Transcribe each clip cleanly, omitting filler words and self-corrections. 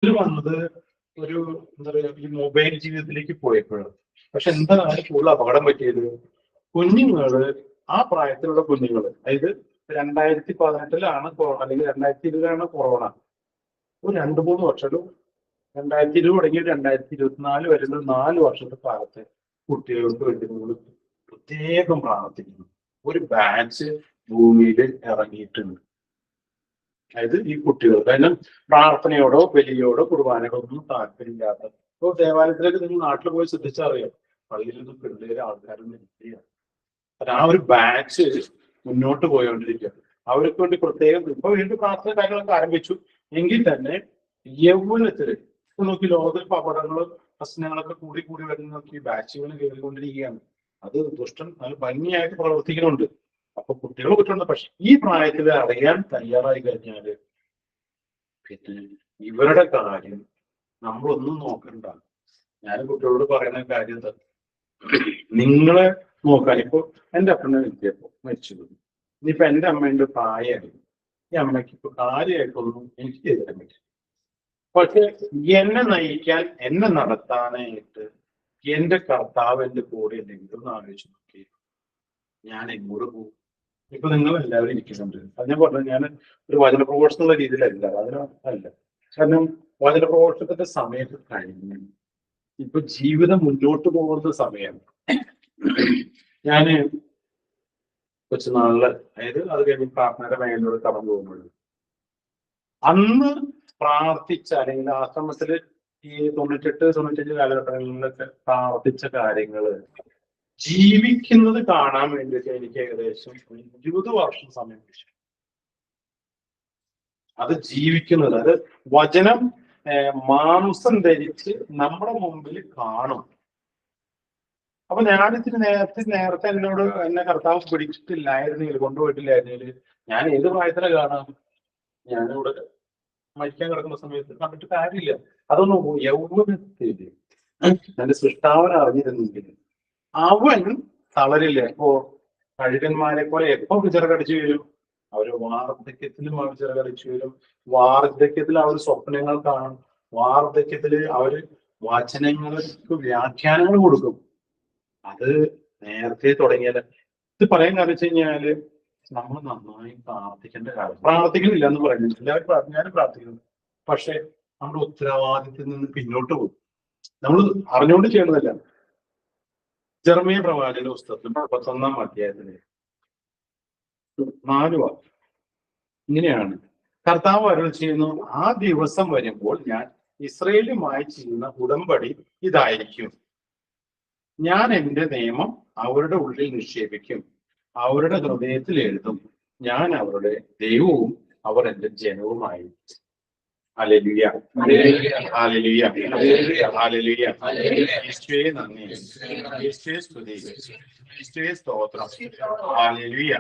ഇത് വന്നത് ഒരു എന്താ പറയാ ഈ മൊബൈൽ ജീവിതത്തിലേക്ക് പോയപ്പോഴാണ്. പക്ഷെ എന്താണ് കൂടുതൽ അപകടം പറ്റിയത്? കുഞ്ഞുങ്ങള് ആ പ്രായത്തിലുള്ള കുഞ്ഞുങ്ങള്, അതായത് 2018 അല്ലെങ്കിൽ 2020 കൊറോണ. ഒരു 2-3 വർഷം, 2020 തുടങ്ങി 2024 വരുന്ന 4 വർഷത്തെ കാലത്ത് കുട്ടികൾക്ക് വേണ്ടി നമ്മൾ പ്രത്യേകം പ്രാർത്ഥിക്കുന്നു. ഒരു ബാച്ച് ഭൂമിയിൽ ഇറങ്ങിയിട്ടുണ്ട്. അതായത് ഈ കുട്ടികൾ, കാരണം പ്രാർത്ഥനയോടോ ബലിയോടോ കുർബാനയോടോ ഒന്നും താല്പര്യമില്ലാത്ത. ഇപ്പോൾ ദേവാലയത്തിലേക്ക് നിങ്ങൾ നാട്ടിൽ പോയി ശ്രദ്ധിച്ചറിയാം, പള്ളിയിൽ നിന്ന് പിള്ളേര് ആൾക്കാരൊന്നും ഇല്ല. ആ ഒരു ബാച്ച് മുന്നോട്ട് പോയോണ്ടിരിക്കുക. അവർക്ക് വേണ്ടി പ്രത്യേകം ഇപ്പൊ വീണ്ടും പ്രാർത്ഥന കാര്യങ്ങളൊക്കെ ആരംഭിച്ചു. എങ്കിൽ തന്നെ യൗവനത്തില് ഇപ്പൊ നോക്കി, ലോകത്തിൽ ഇപ്പൊ അപകടങ്ങളും പ്രശ്നങ്ങളൊക്കെ കൂടി കൂടി വരുന്ന ഈ ബാച്ചുകൾ കയറിക്കൊണ്ടിരിക്കുകയാണ്. അത് ദുഷ്ടൻ അത് ഭംഗിയായിട്ട് പ്രവർത്തിക്കുന്നുണ്ട്. അപ്പൊ കുട്ടികൾ കുറ്റുണ്ട്. പക്ഷെ ഈ പ്രായത്തിൽ അറിയാൻ തയ്യാറായി കഴിഞ്ഞാല് പിന്നെ ഇവരുടെ കാര്യം നമ്മളൊന്നും നോക്കണ്ട. ഞാൻ കുട്ടികളോട് പറയുന്ന കാര്യം എന്താ, നിങ്ങളെ നോക്കാൻ. ഇപ്പൊ എന്റെ അപ്പനെ എത്തിയപ്പോ മരിച്ചു പോയി. ഇനിയിപ്പൊ എന്റെ അമ്മേന്റെ പ്രായമായി, ഈ അമ്മയ്ക്ക് ഇപ്പൊ കാര്യമായിട്ടൊന്നും എനിക്ക് ചെയ്തു തരാൻ പറ്റില്ല. പക്ഷെ എന്നെ നയിക്കാൻ, എന്നെ നടത്താനായിട്ട് എന്റെ കർത്താവ് എന്റെ കൂടെ ഉണ്ടെങ്കിൽ ഒന്ന് ആലോചിച്ച് നോക്കി, ഞാൻ എങ്ങോട്ട് പോകും? ഇപ്പൊ നിങ്ങൾ എല്ലാവരും ഇരിക്കുന്നുണ്ട്. അത് ഞാൻ പറഞ്ഞു, ഞാൻ ഒരു വചന പ്രഘോഷണം എന്നുള്ള രീതിയിലല്ല, അതിന് അല്ല. കാരണം വചന പ്രഘോഷത്തിന്റെ സമയത്ത് കഴിഞ്ഞു. ഇപ്പൊ ജീവിതം മുന്നോട്ട് പോകുന്ന സമയം. ഞാന് കൊച്ചുനാളില്, അതായത് അത് കഴിഞ്ഞ് പ്രാർത്ഥനയുടെ മേഖലയോട് കടന്നു പോകുമ്പോൾ, അന്ന് പ്രാർത്ഥിച്ച, അല്ലെങ്കിൽ ആശ്രമത്തില് ഈ 98-95 കാലഘട്ടങ്ങളിലൊക്കെ പ്രാർത്ഥിച്ച കാര്യങ്ങള് ജീവിക്കുന്നത് കാണാൻ വേണ്ടിയിട്ട് എനിക്ക് ഏകദേശം 20 വർഷം സമയം പിടിച്ചു. അത് ജീവിക്കുന്നത്, അത് വചനം മാംസം ധരിച്ച് നമ്മുടെ മുമ്പിൽ കാണും. അപ്പൊ ഞാനിത്തിരി നേരത്തെ എന്നെ കർത്താവ് പിടിച്ചിട്ടില്ലായിരുന്നെങ്കിൽ, കൊണ്ടുപോയിട്ടില്ലായിരുന്നെങ്കിൽ ഞാൻ ഏത് പ്രായത്തിലെ കാണാം? ഞാനിവിടെ മരിക്കാൻ കിടക്കുന്ന സമയത്ത് കണ്ടിട്ട് കാര്യമില്ല. അതൊന്നും യൗവനത്തില് എന്റെ സൃഷ്ടാവൻ അറിഞ്ഞിരുന്നെങ്കിൽ അവൻ തളരില്ല. ഇപ്പോ കഴുകന്മാരെ പോലെ എപ്പോ ചിറകടിച്ചു വരും? അവര് വാർദ്ധക്യത്തിലും അവർ ചിറകടിച്ചു വരും. വാർദ്ധക്യത്തിൽ അവർ സ്വപ്നങ്ങൾ കാണും. വാർദ്ധക്യത്തില് അവര് വചനങ്ങൾക്ക് വ്യാഖ്യാനങ്ങൾ കൊടുക്കും. അത് നേരത്തെ തുടങ്ങിയാല്. ഇത് പറയാൻ കാരണം വെച്ച് കഴിഞ്ഞാല് നമ്മൾ നന്നായി പ്രാർത്ഥിക്കേണ്ട കാര്യം. പ്രാർത്ഥിക്കുന്നില്ല എന്ന് പറയുന്നത്, എല്ലാവരും ഞാനും പ്രാർത്ഥിക്കുന്നു. പക്ഷെ നമ്മുടെ ഉത്തരവാദിത്തത്തിൽ നിന്ന് പിന്നോട്ട് പോകും. നമ്മൾ അറിഞ്ഞുകൊണ്ട് ചെയ്യണതല്ല. ജെറമ്യ പ്രവാചകന്റെ പുസ്തകത്തിൽ 31-ാം അധ്യായത്തില് 4 വാക്യം ഇങ്ങനെയാണ്: കർത്താവ് അരുളി ചെയ്യുന്നു, ആ ദിവസം വരുമ്പോൾ ഞാൻ ഇസ്രയേലുമായി ചെയ്യുന്ന ഉടമ്പടി ഇതായിരിക്കും. ഞാൻ എന്റെ നിയമം അവരുടെ ഉള്ളിൽ നിക്ഷേപിക്കും, അവരുടെ ഹൃദയത്തിൽ എഴുതും. ഞാൻ അവരുടെ ദൈവവും അവർ എന്റെ ജനവുമായി. Hallelujah, hallelujah, hallelujah. യേശുവേ നന്ദി, യേശുവേ സ്തുതി, യേശുവേ സ്തോത്രം. Hallelujah,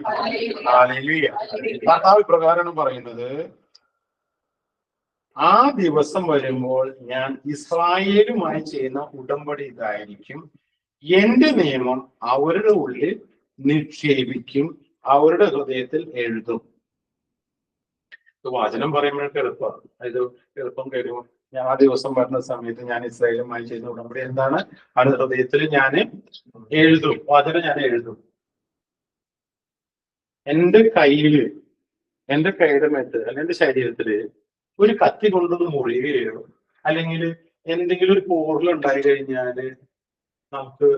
hallelujah. കർത്താവ് പ്രകാരമാണ് പറയുന്നത്, ആ ദിവസം വരുമ്പോൾ ഞാൻ ഇസ്രായേലുമായി ചെയ്യുന്ന ഉടമ്പടി ഇതായിരിക്കും. എന്റെ നിയമം അവരുടെ ഉള്ളിൽ നിക്ഷേപിക്കും, അവരുടെ ഹൃദയത്തിൽ എഴുതും. വചനം പറയുമ്പോഴൊക്കെ എളുപ്പമാണ്. ഇത് എളുപ്പം കഴിയുമ്പോൾ ഞാൻ ആ ദിവസം വരുന്ന സമയത്ത് ഞാൻ ഇസ്രായേലുമായി ചെയ്യുന്ന ഉടമ്പടി എന്താണ്? അവരുടെ ഹൃദയത്തിൽ ഞാൻ എഴുതും. വചനം ഞാൻ എഴുതും. എന്റെ കയ്യില്, എന്റെ കൈയുടെ മേത്ത് അല്ലെങ്കിൽ എന്റെ ശരീരത്തില് ഒരു കത്തി കൊണ്ടൊന്ന് മുറിയുകയോ അല്ലെങ്കിൽ എന്തെങ്കിലും ഒരു പോറലുണ്ടായി കഴിഞ്ഞാല് നമുക്ക്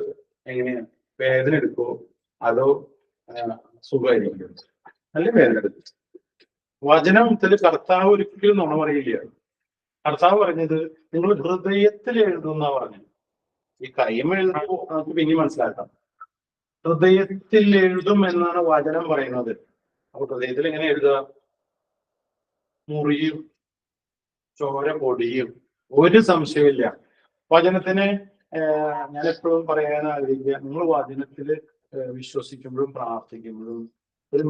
എങ്ങനെയാണ്? വേദന എടുക്കോ അതോ സുഖമായിരിക്കും? നല്ല വേദന എടുക്കും. വചനത്തിൽ കർത്താവ് ഒരിക്കലും നുണ പറയില്ല. കർത്താവ് പറഞ്ഞത് നിങ്ങൾ ഹൃദയത്തിൽ എഴുതുന്ന പറഞ്ഞത്. ഈ കൈമ എഴുതുമ്പോൾ നമുക്ക് പിന്നെ മനസ്സിലാക്കാം. ഹൃദയത്തിൽ എഴുതും എന്നാണ് വചനം പറയുന്നത്. അപ്പൊ ഹൃദയത്തിൽ എങ്ങനെ എഴുതുക? മുറിയും ചോര പൊടിയും, ഒരു സംശയമില്ല. വചനത്തിന് ഞാൻ എപ്പോഴും പറയാൻ ആഗ്രഹിക്കുക, നിങ്ങൾ വചനത്തില് വിശ്വസിക്കുമ്പോഴും പ്രാർത്ഥിക്കുമ്പോഴും ഒരു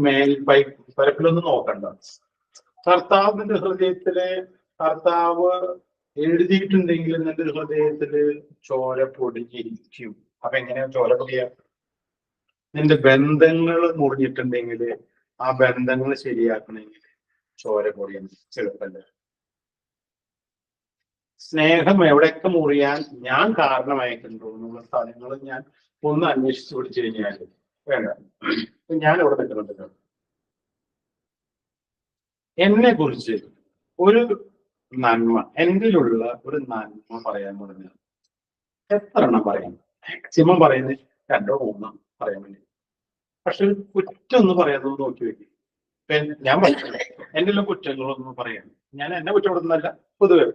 പരപ്പിലൊന്നും നോക്കണ്ട. കർത്താവിന്റെ ഹൃദയത്തില് കർത്താവ് എഴുതിയിട്ടുണ്ടെങ്കിൽ നിന്റെ ഹൃദയത്തില് ചോര പൊടിഞ്ഞിരിക്കും. അപ്പൊ എങ്ങനെയാ ചോര പൊടിയ? നിന്റെ ബന്ധങ്ങൾ മുറിഞ്ഞിട്ടുണ്ടെങ്കിൽ ആ ബന്ധങ്ങൾ ശരിയാക്കണമെങ്കിൽ ചോര പൊടിയാണ്. ചെറുപ്പല്ല. സ്നേഹം എവിടെയൊക്കെ മുറിയാൻ ഞാൻ കാരണമായിട്ടുണ്ടോ എന്നുള്ള സ്ഥലങ്ങൾ ഞാൻ ഒന്ന് അന്വേഷിച്ചു പിടിച്ചു കഴിഞ്ഞാൽ വേണ്ട. ഞാൻ ഇവിടെ നിൽക്കുന്നുണ്ടല്ലോ, എന്നെ കുറിച്ച് ഒരു നന്മ, എന്തിലുള്ള ഒരു നന്മ പറയാൻ പറഞ്ഞാൽ എത്ര എണ്ണം പറയാം? മാക്സിമം പറയുന്നത് 2-3 പറയാൻ വേണ്ടി. പക്ഷെ ഒരു കുറ്റം ഒന്ന് പറയാമെന്ന് നോക്കി വെക്കും. ഞാൻ പറഞ്ഞു എൻ്റെ എല്ലാം കുറ്റങ്ങളൊന്നും പറയാം. ഞാൻ എന്നെ കുറ്റപ്പെടുന്നതല്ല, പൊതുവെ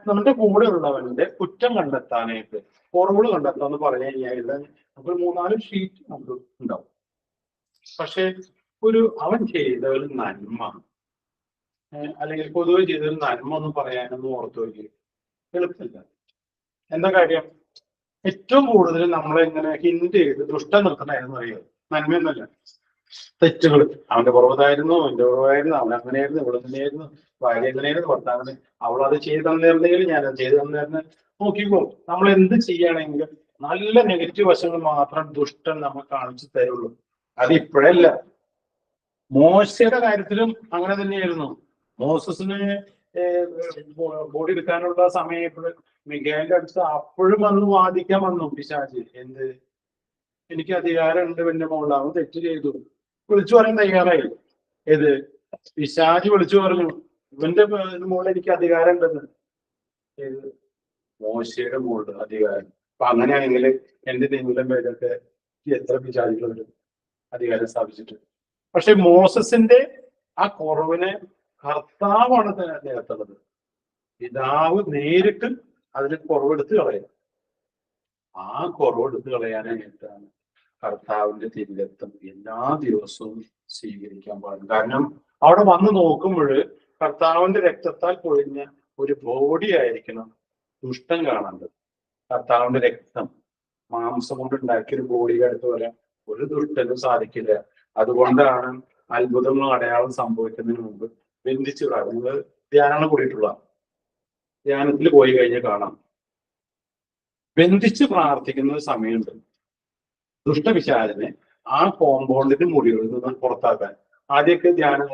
നമ്മുടെ കൂടെ ഉള്ളവന്റെ കുറ്റം കണ്ടെത്താനായിട്ട്, കുറവുകൾ കണ്ടെത്താന്ന് പറഞ്ഞു കഴിഞ്ഞാൽ നമുക്ക് 3-4 ഷീറ്റ് നമുക്ക് ഉണ്ടാവും. പക്ഷെ അവൻ ചെയ്ത ഒരു നന്മ, അല്ലെങ്കിൽ പൊതുവെ ചെയ്തൊരു നന്മ ഒന്ന് പറയാനൊന്നും ഓർത്തു വയ്ക്കുക എളുപ്പമില്ല. എന്താ കാര്യം? ഏറ്റവും കൂടുതൽ നമ്മളെ ഇങ്ങനെ ഹിന്റ് ചെയ്ത് ദുഷ്ടം നിർത്തണമായിരുന്നു അറിയാം. നന്മയൊന്നുമല്ല, തെറ്റുകൾ. അവന്റെ കുറവതായിരുന്നു, അവന്റെ കുറവായിരുന്നു, അവൻ അങ്ങനെയായിരുന്നു, ഇവിടെ അങ്ങനെയായിരുന്നു, ഭാര്യ എങ്ങനെയായിരുന്നു, ഭർത്താവിന് അവൾ അത് ചെയ്ത് തന്നിരുന്നെങ്കിൽ ഞാനത് ചെയ്ത് തന്നിരുന്നു. നോക്കിക്കോ, നമ്മൾ എന്ത് ചെയ്യുകയാണെങ്കിലും നല്ല നെഗറ്റീവ് വശങ്ങൾ മാത്രം ദുഷ്ടൻ നമുക്ക് കാണിച്ചു തരുള്ളൂ. അത് ഇപ്പോഴല്ല, മോശയുടെ കാര്യത്തിലും അങ്ങനെ തന്നെയായിരുന്നു. മോസസിന് ബോഡി എടുക്കാനുള്ള സമയം മിഖായിലിന്റെ അടുത്ത് അപ്പോഴും വന്ന് വാദിക്കാൻ വന്നു പിശാച്. എന്ത്, എനിക്ക് അധികാരമുണ്ട് എന്റെ മുകളിൽ, തെറ്റ് ചെയ്തു വിളിച്ചു പറയാൻ തയ്യാറായി. ഏത് പിശാച് വിളിച്ചു പറഞ്ഞു, ഇവന്റെ മുകളിൽ എനിക്ക് അധികാരം ഉണ്ടെന്ന്. ഏത് മോശയുടെ മുകളിൽ അധികാരം. അപ്പൊ അങ്ങനെയാണെങ്കിൽ എന്റെ ദൈവത്തിന്റെ പേരൊക്കെ എത്ര പിശാചുകളുണ്ട് അധികാരം സ്ഥാപിച്ചിട്ട്. പക്ഷെ മോസസിന്റെ ആ കുറവിനെ കർത്താവാണ് നികത്തുന്നത്. പിതാവ് നേരിട്ട് അതിന് കുറവെടുത്ത് കളയാം. ആ കുറവെടുത്ത് കളയാനായിട്ടാണ് കർത്താവിന്റെ തിരുരക്തം എല്ലാ ദിവസവും സ്വീകരിക്കാൻ പാടില്ല. കാരണം അവിടെ വന്ന് നോക്കുമ്പോൾ കർത്താവിന്റെ രക്തത്താൽ പൊഴിഞ്ഞ ഒരു ബോഡി ആയിരിക്കണം ദുഷ്ടം കാണേണ്ടത്. കർത്താവിന്റെ രക്തം മാംസം കൊണ്ട് ഉണ്ടാക്കിയ ഒരു ബോഡിയുടെ അടുത്ത് വരാൻ ഒരു ദുഷ്ടനും സാധിക്കില്ല. അതുകൊണ്ടാണ് അത്ഭുതങ്ങളും അടയാളം സംഭവിക്കുന്നതിന് മുമ്പ് ബന്ധിച്ചു നിങ്ങൾ ധ്യാനം കൂടിയിട്ടുള്ള ധ്യാനത്തിൽ പോയി കഴിഞ്ഞാൽ കാണാം, ബന്ധിച്ച് പ്രാർത്ഥിക്കുന്ന ഒരു സമയമുണ്ട്. ദുഷ്ടപിശാചിനെ ആ കോമ്പൗണ്ടിന്റെ മുറികളിൽ നിന്ന് പുറത്താക്കാൻ. ആദ്യമൊക്കെ ധ്യാനം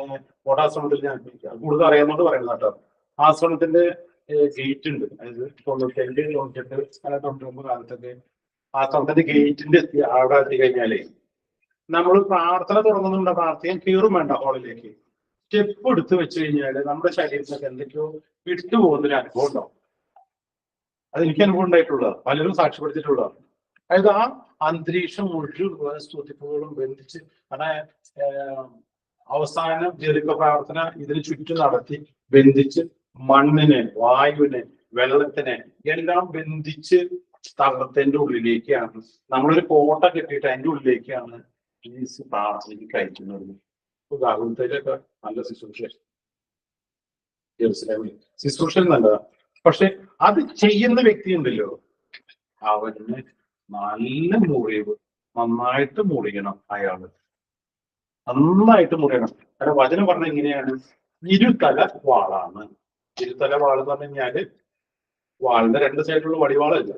ഓടാശ്രമത്തിൽ ഞാൻ കൂടുതൽ അറിയാവുന്നതുകൊണ്ട് പറയുന്നത് കേട്ടോ. ആശ്രമത്തിന്റെ ഗേറ്റ് ഉണ്ട്, അതായത് 97, 98, 99 കാലത്തൊക്കെ ആശ്രമത്തിന്റെ ഗേറ്റിന്റെ അവിടെ എത്തി കഴിഞ്ഞാലേ നമ്മൾ പ്രാർത്ഥന തുടങ്ങുന്നുണ്ട്, പ്രാർത്ഥിക്കാൻ കീറും വേണ്ട ഹാളിലേക്ക്. സ്റ്റെപ്പ് എടുത്ത് വെച്ച് കഴിഞ്ഞാല് നമ്മുടെ ശരീരത്തിനൊക്കെ എന്തൊക്കെയോ വിട്ടുപോകുന്നൊരു അനുഭവം ഉണ്ടാവും. അത് എനിക്ക് അനുഭവം ഉണ്ടായിട്ടുള്ള, പലരും സാക്ഷ്യപ്പെടുത്തിയിട്ടുള്ള. അതായത് ആ അന്തരീക്ഷം മുഴുവൻ സ്തുതിപ്പുകളും ബന്ധിച്ച്, അവസാനം ജെറിക്കോ പ്രാർത്ഥന ഇതിന് ചുറ്റും നടത്തി ബന്ധിച്ച് മണ്ണിനെ, വായുവിനെ, വെള്ളത്തിനെ എല്ലാം ബന്ധിച്ച് തകർത്തതിന്റെ ഉള്ളിലേക്കാണ് നമ്മളൊരു കോട്ട കെട്ടിയിട്ട് അതിന്റെ ഉള്ളിലേക്കാണ് ഈ പ്രാർത്ഥനയ്ക്ക് കയറ്റുന്നത്. ഗാകുലത്തിലൊക്കെ നല്ല ശുശ്രൂഷ, ജെറുസലേമിൽ ശുശ്രൂഷ നല്ലതാ. പക്ഷെ അത് ചെയ്യുന്ന വ്യക്തി ഉണ്ടല്ലോ, അവന് നല്ല മുറിവ് നന്നായിട്ട് മുറിയണം. അയാള് നന്നായിട്ട് മുറിയണം. കാരണം വചനം പറഞ്ഞ ഇങ്ങനെയാണ്, ഇരുതല വാളാണ്. ഇരുതല വാൾ എന്ന് പറഞ്ഞു കഴിഞ്ഞാല് വാളിന്റെ 2 സൈഡിലുള്ള വടിവാളല്ല.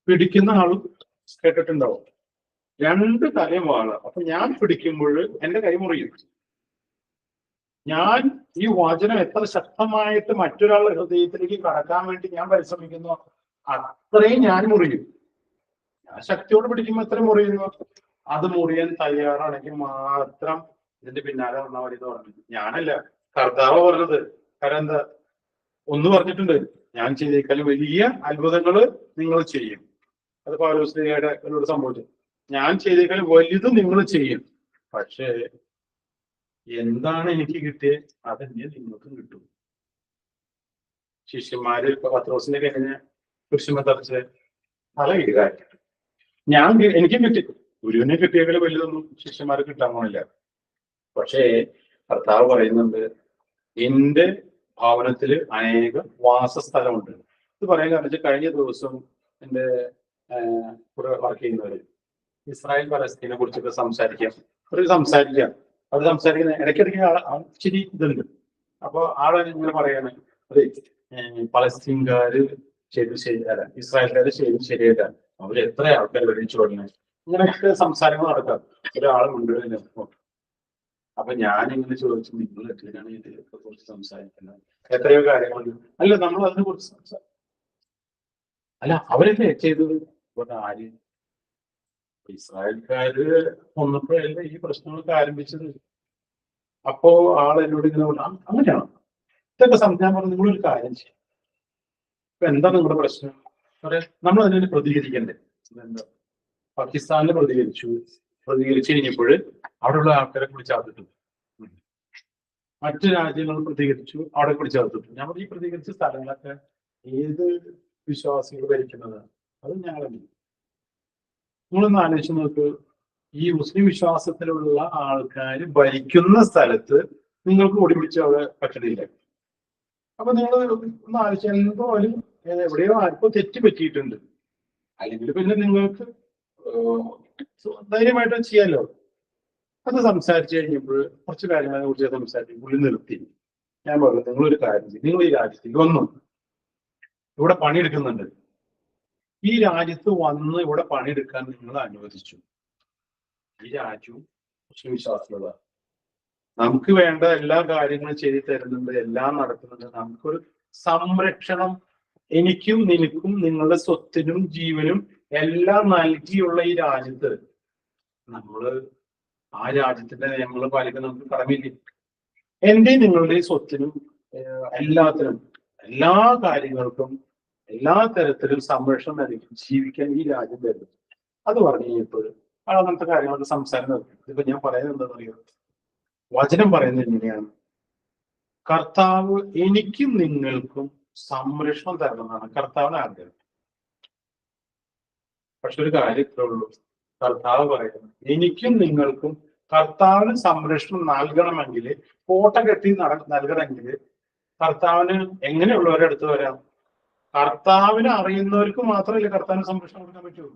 പിടിക്കുന്ന ആളും കേട്ടിട്ടുണ്ടാവും, 2 തലയും വാള്. അപ്പൊ ഞാൻ പിടിക്കുമ്പോൾ എന്റെ കൈ മുറിയും. ഞാൻ ഈ വചനം എത്ര ശക്തമായിട്ട് മറ്റൊരാളുടെ ഹൃദയത്തിലേക്ക് കടക്കാൻ വേണ്ടി ഞാൻ പരിശ്രമിക്കുന്നു, അത്രയും ഞാൻ മുറിയും. ഞാൻ ശക്തിയോട് പിടിക്കുമ്പോൾ എത്ര മുറിയുന്നു. അത് മുറിയാൻ തയ്യാറാണെങ്കിൽ മാത്രം ഇതിന്റെ പിന്നാലെ വന്നാൽ മതി എന്ന് പറഞ്ഞു. ഞാനല്ല, കർത്താവ് പറഞ്ഞത്. കാരണം എന്താ, ഒന്ന് പറഞ്ഞിട്ടുണ്ട്, ഞാൻ ചെയ്തേക്കാളും വലിയ അത്ഭുതങ്ങള് നിങ്ങൾ ചെയ്യും. അത് പൗലോസ്ലീഹയുടെ എന്നോട് സംഭവിച്ചു. ഞാൻ ചെയ്തേക്കാളും വലുത് നിങ്ങൾ ചെയ്യും. പക്ഷേ എന്താണ് എനിക്ക് കിട്ടിയത്, അതെന്നെ നിങ്ങൾക്കും കിട്ടും. ശിഷ്യന്മാര് പത്രോസിനെ കഴിഞ്ഞ കുരിശുമേൽ തറച്ച് തല കീഴായി. എനിക്കും കിട്ടി. ഗുരുവിനെ കിട്ടിയേക്കാളും വലുതൊന്നും ശിഷ്യന്മാർക്ക് കിട്ടാൻ പോണില്ല. പക്ഷേ കർത്താവ് പറയുന്നുണ്ട്, എന്റെ ഭവനത്തിൽ അനേക വാസസ്ഥലമുണ്ട്. ഇത് പറയാൻ കാരണം കഴിഞ്ഞ ദിവസം എൻ്റെ കൂടെ വർക്ക് ചെയ്യുന്നവര് ഇസ്രായേൽ പലസ്തീനെ കുറിച്ചൊക്കെ സംസാരിക്കാം. അവർ സംസാരിക്കുന്ന ഇടയ്ക്കിടയ്ക്ക് ഇച്ചിരി ഇതുണ്ട്. അപ്പൊ ആളെ ഇങ്ങനെ പറയാണ്, അതെ പലസ്തീൻകാര് ശരിയല്ല, ഇസ്രായേൽക്കാര് ശരിയല്ല, അവർ എത്ര ആൾക്കാർ വെടിച്ചു തുടങ്ങി, ഇങ്ങനെയൊക്കെ സംസാരങ്ങൾ നടക്കാം. ഒരാൾ മുണ്ടുകഴിഞ്ഞപ്പോ അപ്പൊ ഞാൻ ഇങ്ങനെ ചോദിച്ചു, നിങ്ങൾ എത്രയാണ് ഇതിനെ കുറിച്ച് സംസാരിക്കുന്നത്? എത്രയോ കാര്യങ്ങളുണ്ട്. അല്ല, നമ്മൾ അതിനെ കുറിച്ച് സംസാരിക്കും. അല്ല, അവരല്ലേ ചെയ്തത്? ഇവിടെ ആര്? ഇസ്രായേൽക്കാര് വന്നപ്പോഴല്ലേ ഈ പ്രശ്നങ്ങളൊക്കെ ആരംഭിച്ചത്. അപ്പോ ആൾ എന്നോട് ഇങ്ങനെ പറഞ്ഞു, അങ്ങനെയാണ് ഇതൊക്കെ ഞാൻ പറഞ്ഞു, നിങ്ങളൊരു കാര്യം ചെയ്യും, ഇപ്പൊ എന്താ നിങ്ങളുടെ പ്രശ്നം പറയാ, നമ്മൾ അതിനെ പ്രതികരിക്കണ്ടേ? എന്താ, പാകിസ്ഥാനിൽ പ്രതികരിച്ചു കഴിഞ്ഞപ്പോൾ അവിടെയുള്ള ആൾക്കാരെ വിളിച്ചകത്തിട്ടു. മറ്റു രാജ്യങ്ങൾ പ്രതികരിച്ചു, അവിടെ വിളിച്ചകത്തിട്ടു. നമ്മൾ ഈ പ്രതികരിച്ച സ്ഥലങ്ങളൊക്കെ ഏത് വിശ്വാസികൾ ഭരിക്കുന്നതാണ്? അത് ഞങ്ങളല്ല. നിങ്ങളൊന്ന് ആലോചിച്ച് നോക്ക്, ഈ മുസ്ലിം വിശ്വാസത്തിലുള്ള ആൾക്കാർ ഭരിക്കുന്ന സ്ഥലത്ത് നിങ്ങൾക്ക് ഓടിപ്പിടിച്ച് അവിടെ പറ്റണില്ല. അപ്പൊ നിങ്ങൾ ഒന്ന് ആലോചിച്ചാൽ എന്തോ എവിടെയോ ആർക്കും തെറ്റ് പറ്റിയിട്ടുണ്ട്. അല്ലെങ്കിൽ പിന്നെ നിങ്ങൾക്ക് ധൈര്യമായിട്ട് ചെയ്യാലോ. അത് സംസാരിച്ചു കഴിഞ്ഞപ്പോൾ കുറച്ച് കാര്യങ്ങളെ കുറിച്ച് സംസാരിച്ചു, പുള്ളി നിർത്തി. ഞാൻ പറഞ്ഞു, നിങ്ങളൊരു കാര്യം ചെയ്യും, നിങ്ങൾ ഈ രാജ്യത്തേക്ക് വന്നു, ഇവിടെ പണിയെടുക്കുന്നുണ്ട്. ഈ രാജ്യത്ത് വന്ന് ഇവിടെ പണിയെടുക്കാൻ നിങ്ങൾ അനുവദിച്ചു. ഈ രാജ്യവും മുസ്ലിം വിശ്വാസമുള്ള, നമുക്ക് വേണ്ട എല്ലാ കാര്യങ്ങളും ചെയ്തു തരുന്നുണ്ട്, എല്ലാം നടക്കുന്നുണ്ട്. നമുക്കൊരു സംരക്ഷണം എനിക്കും നിനക്കും നിങ്ങളുടെ സ്വത്തിനും ജീവനും എല്ലാം നൽകിയുള്ള ഈ രാജ്യത്ത് നമ്മള് ആ രാജ്യത്തിന്റെ നിയമങ്ങൾ പാലിക്കാൻ നമുക്ക് കടമയില്ല. എന്റെ നിങ്ങളുടെ സ്വത്തിനും എല്ലാത്തിനും എല്ലാ കാര്യങ്ങൾക്കും എല്ലാ തരത്തിലും സംരക്ഷണം നൽകി ജീവിക്കാൻ ഈ രാജ്യം തരുന്നു. അത് പറഞ്ഞു കഴിഞ്ഞപ്പോൾ അങ്ങനത്തെ കാര്യങ്ങളൊക്കെ സംസാരം നടക്കും. ഇതിപ്പോ ഞാൻ പറയുന്നത് എന്താണെന്ന് അറിയോ? വചനം പറയുന്നത് എങ്ങനെയാണ്? കർത്താവ് എനിക്കും നിങ്ങൾക്കും സംരക്ഷണം തരണമെന്നാണ് കർത്താവിന് ആഗ്രഹം. പക്ഷെ ഒരു കാര്യം ഇത്രേ ഉള്ളൂ, കർത്താവ് പറയുന്നത് എനിക്കും നിങ്ങൾക്കും കർത്താവിന് സംരക്ഷണം നൽകണമെങ്കിൽ, കോട്ട കെട്ടി നൽകണമെങ്കിൽ കർത്താവിന് എങ്ങനെയുള്ളവരെ അടുത്ത് വരാം? കർത്താവിനെ അറിയുന്നവർക്ക് മാത്രമല്ലേ കർത്താവിന് സംരക്ഷണം കൊടുക്കാൻ പറ്റുള്ളൂ.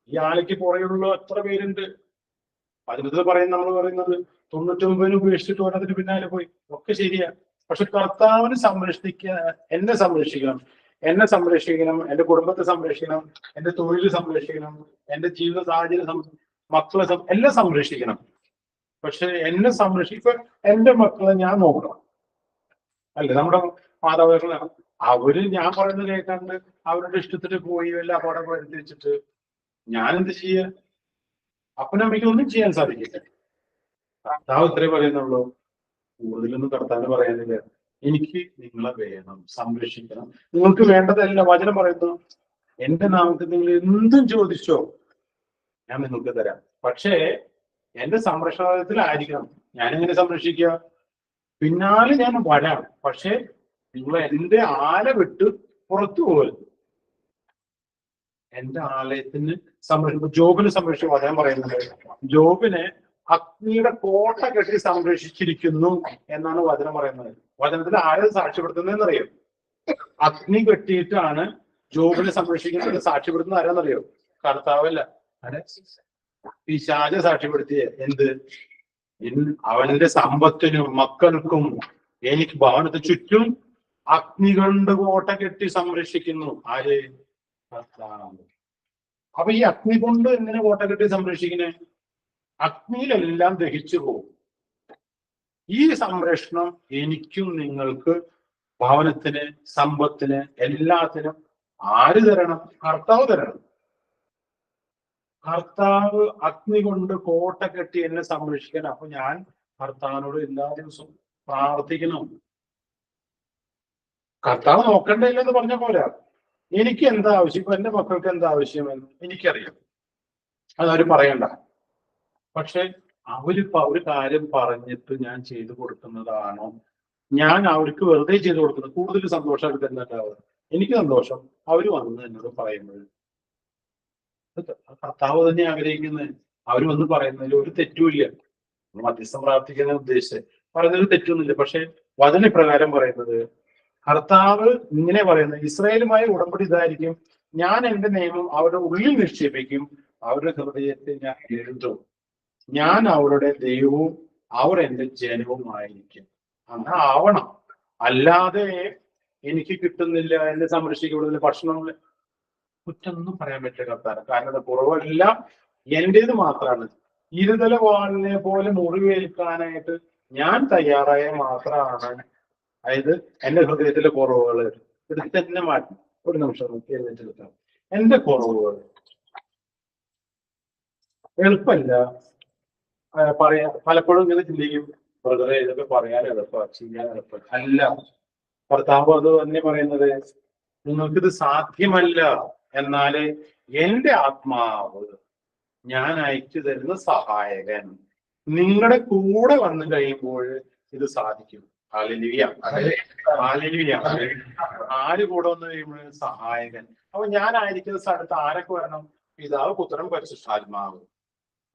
ഈ ആലയ്ക്ക് പുറയുള്ള എത്ര പേരുണ്ട്? അതിനകത്ത് നമ്മൾ പറയുന്നത് 99 ഉപേക്ഷിച്ചിട്ട് ഓരോന്നിന് പിന്നാലെ പോയി. ഒക്കെ ശരിയാ. പക്ഷെ കർത്താവിന് എന്നെ സംരക്ഷിക്കണം, എന്റെ കുടുംബത്തെ സംരക്ഷിക്കണം, എന്റെ തൊഴിൽ സംരക്ഷിക്കണം, എന്റെ ജീവിത സാഹചര്യം, മക്കളെ എല്ലാം സംരക്ഷിക്കണം. പക്ഷെ എന്നെ ഇപ്പൊ എന്റെ മക്കളെ ഞാൻ നോക്കണം അല്ലേ? നമ്മുടെ മാതാപിതാക്കളാണ്. അവര് ഞാൻ പറയുന്നത് കേൾക്കാണ്ട് അവരുടെ ഇഷ്ടത്തിന് പോയി വല്ല അപകടം വരുത്തി വെച്ചിട്ട് ഞാൻ എന്ത് ചെയ്യാ? അപ്പനമ്മയ്ക്ക് ഒന്നും ചെയ്യാൻ സാധിക്കില്ല. കർത്താവ് ഇത്രേ പറയുന്നുള്ളൂ, കൂടുതലൊന്നും കർത്താവിന് പറയാനില്ല. എനിക്ക് നിങ്ങളെ വേണം, സംരക്ഷിക്കണം. നിങ്ങൾക്ക് വേണ്ടതല്ല. വചനം പറയുന്നു, എന്റെ നാമത്തിൽ നിങ്ങൾ എന്തും ചോദിച്ചോ ഞാൻ നിങ്ങൾക്ക് തരാം. പക്ഷേ എന്റെ സംരക്ഷണത്തിലായിരിക്കണം. ഞാനെങ്ങനെ സംരക്ഷിക്കുക? പിന്നാലെ ഞാൻ വരാം, പക്ഷെ നിങ്ങൾ എന്റെ ആല വിട്ട് പുറത്തു പോകരുത്. എന്റെ ആലയത്തിന് ജോബിനെ സംരക്ഷിക്കും. വചനം പറയുന്നത് ജോബിനെ അഗ്നിയുടെ കോട്ട കെട്ടി സംരക്ഷിച്ചിരിക്കുന്നു എന്നാണ് വചനം പറയുന്നത്. വചനത്തിൽ ആരെ സാക്ഷ്യപ്പെടുത്തുന്നതെന്നറിയോ? അഗ്നി കെട്ടിയിട്ടാണ് ജോബിനെ സംരക്ഷിക്കുന്നത്. സാക്ഷ്യപ്പെടുത്തുന്ന ആരാന്നറിയോ? കർത്താവല്ല, പിശാച സാക്ഷ്യപ്പെടുത്തിയ എന്ത്? അവന്റെ സമ്പത്തിനും മക്കൾക്കും എനിക്ക് ഭവനത്തെ ചുറ്റും അഗ്നി കൊണ്ട് കോട്ട കെട്ടി സംരക്ഷിക്കുന്നു. ആര്? കർത്താവ്. അപ്പൊ ഈ അഗ്നി കൊണ്ട് എങ്ങനെ കോട്ട കെട്ടി സംരക്ഷിക്കുന്നേ? അഗ്നിയിലെല്ലാം ദഹിച്ചു പോകും. ഈ സംരക്ഷണം എനിക്കും നിങ്ങൾക്ക്, ഭവനത്തിന്, സമ്പത്തിന്, എല്ലാത്തിനും ആര് തരണം? കർത്താവ് തരണം. കർത്താവ് അഗ്നി കൊണ്ട് കോട്ട കെട്ടി എന്നെ സംരക്ഷിക്കാൻ. അപ്പൊ ഞാൻ കർത്താവിനോട് എല്ലാ ദിവസവും പ്രാർത്ഥിക്കണം. കർത്താവ് നോക്കണ്ടല്ലെന്ന് പറഞ്ഞ പോരാ. എനിക്ക് എന്താ ആവശ്യം, ഇപ്പൊ എന്റെ മക്കൾക്ക് എന്താ ആവശ്യമെന്ന് എനിക്കറിയാം, അതവര് പറയണ്ട. പക്ഷെ അവരിപ്പോ ഒരു കാര്യം പറഞ്ഞിട്ട് ഞാൻ ചെയ്തു കൊടുക്കുന്നതാണോ, ഞാൻ അവർക്ക് വെറുതെ ചെയ്തു കൊടുക്കുന്നത്? കൂടുതൽ സന്തോഷം അവർക്ക് എന്താണ്ടാവുക? എനിക്ക് സന്തോഷം അവര് വന്ന് എന്നോട് പറയുന്നത്. കർത്താവ് തന്നെ ആഗ്രഹിക്കുന്നത്. അവര് വന്ന് പറയുന്നതിൽ ഒരു തെറ്റുമില്ല. മധ്യസ്ഥം പ്രാർത്ഥിക്കുന്ന ഉദ്ദേശിച്ച് പറയുന്നതിൽ തെറ്റൊന്നുമില്ല. പക്ഷെ വചനപ്രകാരം പറയുന്നത്, കർത്താവ് ഇങ്ങനെ പറയുന്നത്, ഇസ്രായേലുമായി ഉടമ്പടി ഇതായിരിക്കും, ഞാൻ എന്റെ നിയമം അവരുടെ ഉള്ളിൽ നിക്ഷേപിക്കും, അവരുടെ ഹൃദയത്തെ ഞാൻ എഴുതും, ഞാൻ അവരുടെ ദൈവവും അവർ എന്റെ ജനവുമായിരിക്കും. അങ്ങനെ ആവണം. അല്ലാതെ എനിക്ക് കിട്ടുന്നില്ല, എന്നെ സംരക്ഷിക്കപ്പെടുന്നില്ല, ഭക്ഷണമില്ല, കുറ്റൊന്നും പറയാൻ പറ്റില്ല കർത്താവ്. കാരണം കുറവെല്ലാം എന്റേത് മാത്രമാണ്. ഇരുതല വാളിനെ പോലെ മുറിവേൽക്കാനായിട്ട് ഞാൻ തയ്യാറായ മാത്രമാണ്. അതായത് എന്റെ ഹൃദയത്തിലെ കുറവുകൾ ഇത് തന്നെ മാറ്റി ഒരു നിമിഷം എഴുന്നേറ്റെടുക്കാം. എന്റെ കുറവുകൾ എളുപ്പമല്ല പറയാ. പലപ്പോഴും ഇങ്ങനെ ചിന്തിക്കും, ബ്രദറെ ഇതൊക്കെ പറയാൻ എളുപ്പ, ചെയ്യാൻ എളുപ്പം അല്ല. ഭർത്താവ് അത് തന്നെ പറയുന്നത്, നിങ്ങൾക്കിത് സാധ്യമല്ല. എന്നാല് എന്റെ ആത്മാവ്, ഞാൻ അയച്ചു തരുന്ന സഹായകൻ നിങ്ങളുടെ കൂടെ വന്നു കഴിയുമ്പോൾ ഇത് സാധിക്കും. Hallelujah, hallelujah. ആര് കൂടെ വന്നു കഴിയുമ്പോൾ സഹായകൻ. അപ്പൊ ഞാനായിരിക്കുന്ന സ്ഥലത്ത് ആരൊക്കെ വരണം? പിതാവ്, പുത്രൻ, പരിശുദ്ധാത്മാവ്.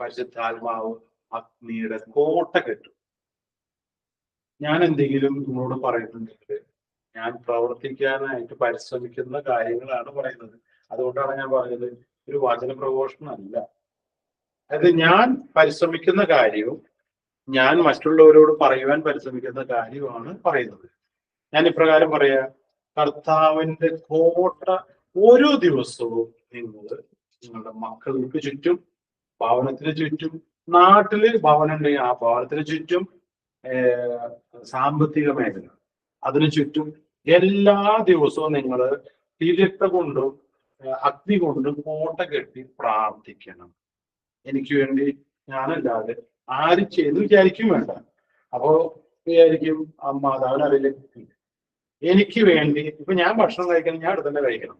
പരിശുദ്ധാത്മാവ് അഗ്നിയുടെ കോട്ട കെട്ടും. ഞാൻ എന്തെങ്കിലും നിങ്ങളോട് പറയുന്നുണ്ടെങ്കിൽ ഞാൻ പ്രവർത്തിക്കാനായിട്ട് പരിശ്രമിക്കുന്ന കാര്യങ്ങളാണ് പറയുന്നത്. അതുകൊണ്ടാണ് ഞാൻ പറഞ്ഞത് ഒരു വചന പ്രഘോഷണമല്ല. അതായത് ഞാൻ പരിശ്രമിക്കുന്ന കാര്യവും ഞാൻ മറ്റുള്ളവരോട് പറയുവാൻ പരിശ്രമിക്കുന്ന കാര്യമാണ് പറയുന്നത്. ഞാൻ ഇപ്രകാരം പറയാ, കർത്താവിന്റെ കോട്ട ഓരോ ദിവസവും നിങ്ങളുടെ മക്കൾക്ക് ചുറ്റും, ഭവനത്തിന് ചുറ്റും, നാട്ടില് ഭവനം ഉണ്ടെങ്കിൽ ആ ഭവനത്തിന് ചുറ്റും, സാമ്പത്തിക മേഖല അതിനു ചുറ്റും എല്ലാ ദിവസവും നിങ്ങൾ തിരക്ത കൊണ്ടും അഗ്നി കൊണ്ടും കോട്ട കെട്ടി പ്രാർത്ഥിക്കണം. എനിക്ക് വേണ്ടി ഞാനല്ലാതെ ആരും ചെയ്ത് വിചാരിക്കും വേണ്ട. അപ്പോ വിചാരിക്കും മാതാവിനറിയില്ല, എനിക്ക് വേണ്ടി ഇപ്പൊ ഞാൻ ഭക്ഷണം കഴിക്കണം, ഞാൻ അടുത്ത് തന്നെ കഴിക്കണം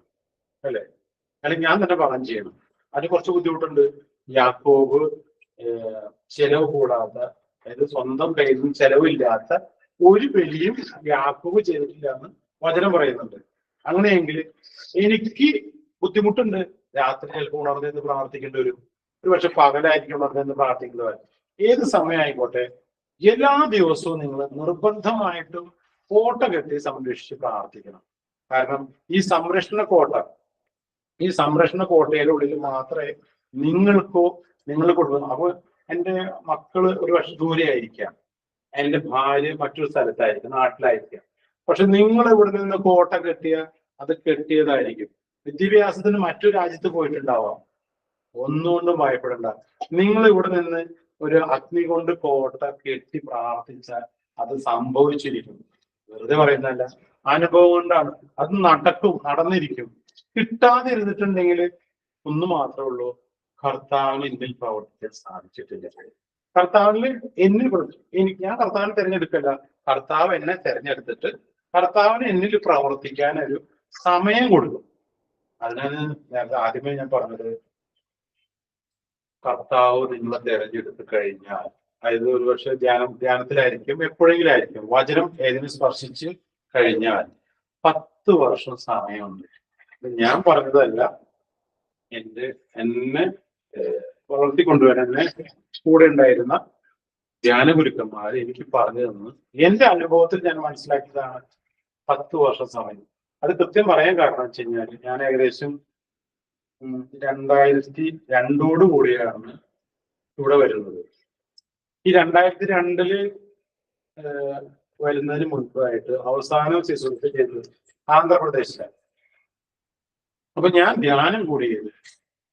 അല്ലെ, അല്ലെങ്കിൽ ഞാൻ തന്നെ പാകം ചെയ്യണം. അതിന് കുറച്ച് ബുദ്ധിമുട്ടുണ്ട്. യാക്കോബ് ചെലവ് കൂടാത്ത, അതായത് സ്വന്തം കയ്യിൽ നിന്നും ചെലവില്ലാത്ത ഒരു ബലിയും യാക്കോബ് ചെയ്തിട്ടില്ല എന്ന് വചനം പറയുന്നുണ്ട്. അങ്ങനെയെങ്കിൽ എനിക്ക് ബുദ്ധിമുട്ടുണ്ട്. രാത്രി ചിലപ്പോൾ ഉണർന്നെന്ന് പ്രാർത്ഥിക്കേണ്ടി വരും, ഒരു പക്ഷെ പകലായിരിക്കും ഉണർന്നെന്ന് പ്രാർത്ഥിക്കുന്നത്. ഏത് സമയമായിക്കോട്ടെ, എല്ലാ ദിവസവും നിങ്ങൾ നിർബന്ധമായിട്ടും കോട്ട കെട്ടി സംരക്ഷിച്ച് പ്രാർത്ഥിക്കണം. കാരണം ഈ സംരക്ഷണ കോട്ടയുടെ മാത്രമേ നിങ്ങൾക്കോ നിങ്ങൾ കൊടുക്കണം. അപ്പൊ എൻ്റെ മക്കള് ഒരു പക്ഷെ ദൂരെ ആയിരിക്കാം, എൻ്റെ ഭാര്യ മറ്റൊരു സ്ഥലത്തായിരിക്കും, നാട്ടിലായിരിക്കാം. പക്ഷെ നിങ്ങൾ ഇവിടെ നിന്ന് കോട്ട അത് കെട്ടിയതായിരിക്കും. വിദ്യാഭ്യാസത്തിന് മറ്റൊരു രാജ്യത്ത് പോയിട്ടുണ്ടാവാം. ഒന്നുകൊണ്ടും ഭയപ്പെടണ്ട. നിങ്ങൾ ഇവിടെ നിന്ന് ഒരു അഗ്നി കൊണ്ട് കോട്ട കെട്ടി പ്രാർത്ഥിച്ചാൽ അത് സംഭവിച്ചിരിക്കും. വെറുതെ പറയുന്നതല്ല, അനുഭവം കൊണ്ടാണ്. അത് നടന്നിരിക്കും. കിട്ടാതെ ഇരുന്നിട്ടുണ്ടെങ്കിൽ ഒന്ന് മാത്രമേ ഉള്ളൂ, കർത്താവിന് എന്നിൽ പ്രവർത്തിക്കാൻ സാധിച്ചിട്ടില്ല. കർത്താവിന് ഞാൻ കർത്താവിനെ തിരഞ്ഞെടുക്കല്ല, കർത്താവ് എന്നെ തിരഞ്ഞെടുത്തിട്ട് കർത്താവിന് എന്നിൽ പ്രവർത്തിക്കാൻ ഒരു സമയം കൊടുക്കും. അതിനാണ് ആദ്യമേ ഞാൻ പറഞ്ഞത്, കർത്താവ് നിങ്ങളെ തിരഞ്ഞെടുത്ത് കഴിഞ്ഞാൽ, അതായത് ഒരുപക്ഷെ ധ്യാനത്തിലായിരിക്കും, എപ്പോഴെങ്കിലും ആയിരിക്കും, വചനം ഏതിനെ സ്പർശിച്ച് കഴിഞ്ഞാൽ 10 വർഷം സമയമുണ്ട്. ഞാൻ പറഞ്ഞതല്ല, എന്നെ വളർത്തിക്കൊണ്ടുവരാൻ എന്നെ കൂടെ ഉണ്ടായിരുന്ന ധ്യാനഗുരുക്കന്മാർ എനിക്ക് പറഞ്ഞു തന്നു. എന്റെ അനുഭവത്തിൽ ഞാൻ മനസ്സിലാക്കിയതാണ് 10 വർഷം സമയം. അത് കൃത്യം പറയാൻ കാരണം വെച്ച് കഴിഞ്ഞാൽ, ഞാൻ ഏകദേശം 2002 കൂടിയാണ് ഇവിടെ വരുന്നത്. ഈ 2002 വരുന്നതിന് മുൻപായിട്ട് അവസാനം ശുശ്രൂഷ ചെയ്തത് ആന്ധ്രാപ്രദേശിലാണ്. അപ്പൊ ഞാൻ ധ്യാനം കൂടിയത്,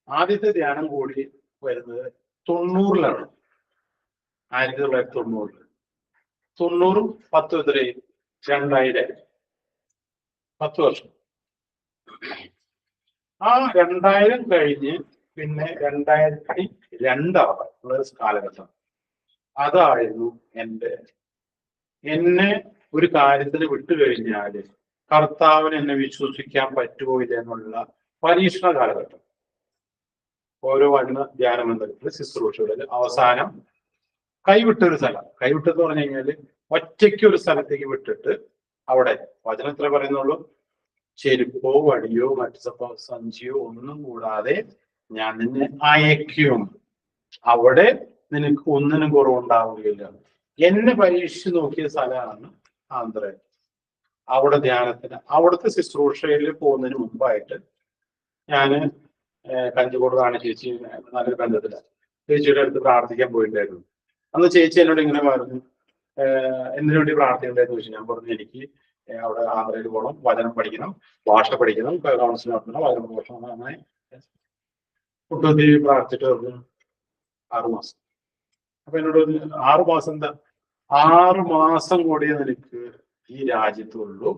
ആദ്യത്തെ ധ്യാനം കൂടി വരുന്നത് 90-ലാണ്. 1990. 90-ഉം 10 എത്രയും 2000, 10 വർഷം. ആ 2000 കഴിഞ്ഞ് പിന്നെ 2002 കാലഘട്ടം. അതായിരുന്നു എന്നെ ഒരു കാര്യത്തിന് വിട്ടുകഴിഞ്ഞാല് കർത്താവിന് എന്നെ വിശ്വസിക്കാൻ പറ്റുമോ ഇല്ല എന്നുള്ള പരീക്ഷണ കാലഘട്ടം. ഓരോ ധ്യാന മന്ദിരത്തില് ശുശ്രൂഷകളിൽ അവസാനം കൈവിട്ടൊരു സ്ഥലം. കൈവിട്ടെന്ന് പറഞ്ഞു കഴിഞ്ഞാല് ഒറ്റയ്ക്ക് ഒരു സ്ഥലത്തേക്ക് വിട്ടിട്ട്, അവിടെ വചനത്തിലെ പറയുന്നുള്ളൂ, ചെരുപ്പോ വടിയോ മറ്റു സഞ്ചിയോ ഒന്നും കൂടാതെ ഞാൻ നിന്നെ അയക്കും, അവിടെ നിനക്ക് ഒന്നിനും കുറവുണ്ടാവുകയില്ല. എന്നെ പരീക്ഷിച്ച് നോക്കിയ സ്ഥലമാണ് ആന്ധ്ര. അവിടെ ധ്യാനത്തിന്, അവിടുത്തെ ശുശ്രൂഷയിൽ പോകുന്നതിന് മുമ്പായിട്ട് ഞാന് കഞ്ചിക്കോട് കാണി ചേച്ചി നല്ലൊരു ബന്ധത്തില ചേച്ചിയുടെ അടുത്ത് പ്രാർത്ഥിക്കാൻ പോയിട്ടുണ്ടായിരുന്നു. അന്ന് ചേച്ചി എന്നോട് ഇങ്ങനെ പറഞ്ഞു, എന്തിനു വേണ്ടി പ്രാർത്ഥിക്കണ്ടെന്ന് ചോദിച്ചു. ഞാൻ പറഞ്ഞു, എനിക്ക് അവിടെ ആന്ധ്രയിൽ പോകണം, വചനം പഠിക്കണം, ഭാഷ പഠിക്കണം, കൗൺസിൽ നടത്തണം, വചന പോഷണം. അങ്ങനെ കുട്ടത്തി പ്രാർത്ഥിച്ചിട്ട് 6 മാസം അപ്പൊ എന്നോട് 6 മാസം എന്താ, 6 മാസം കൂടിയേ നിനക്ക് ഈ രാജ്യത്തുള്ളൂ,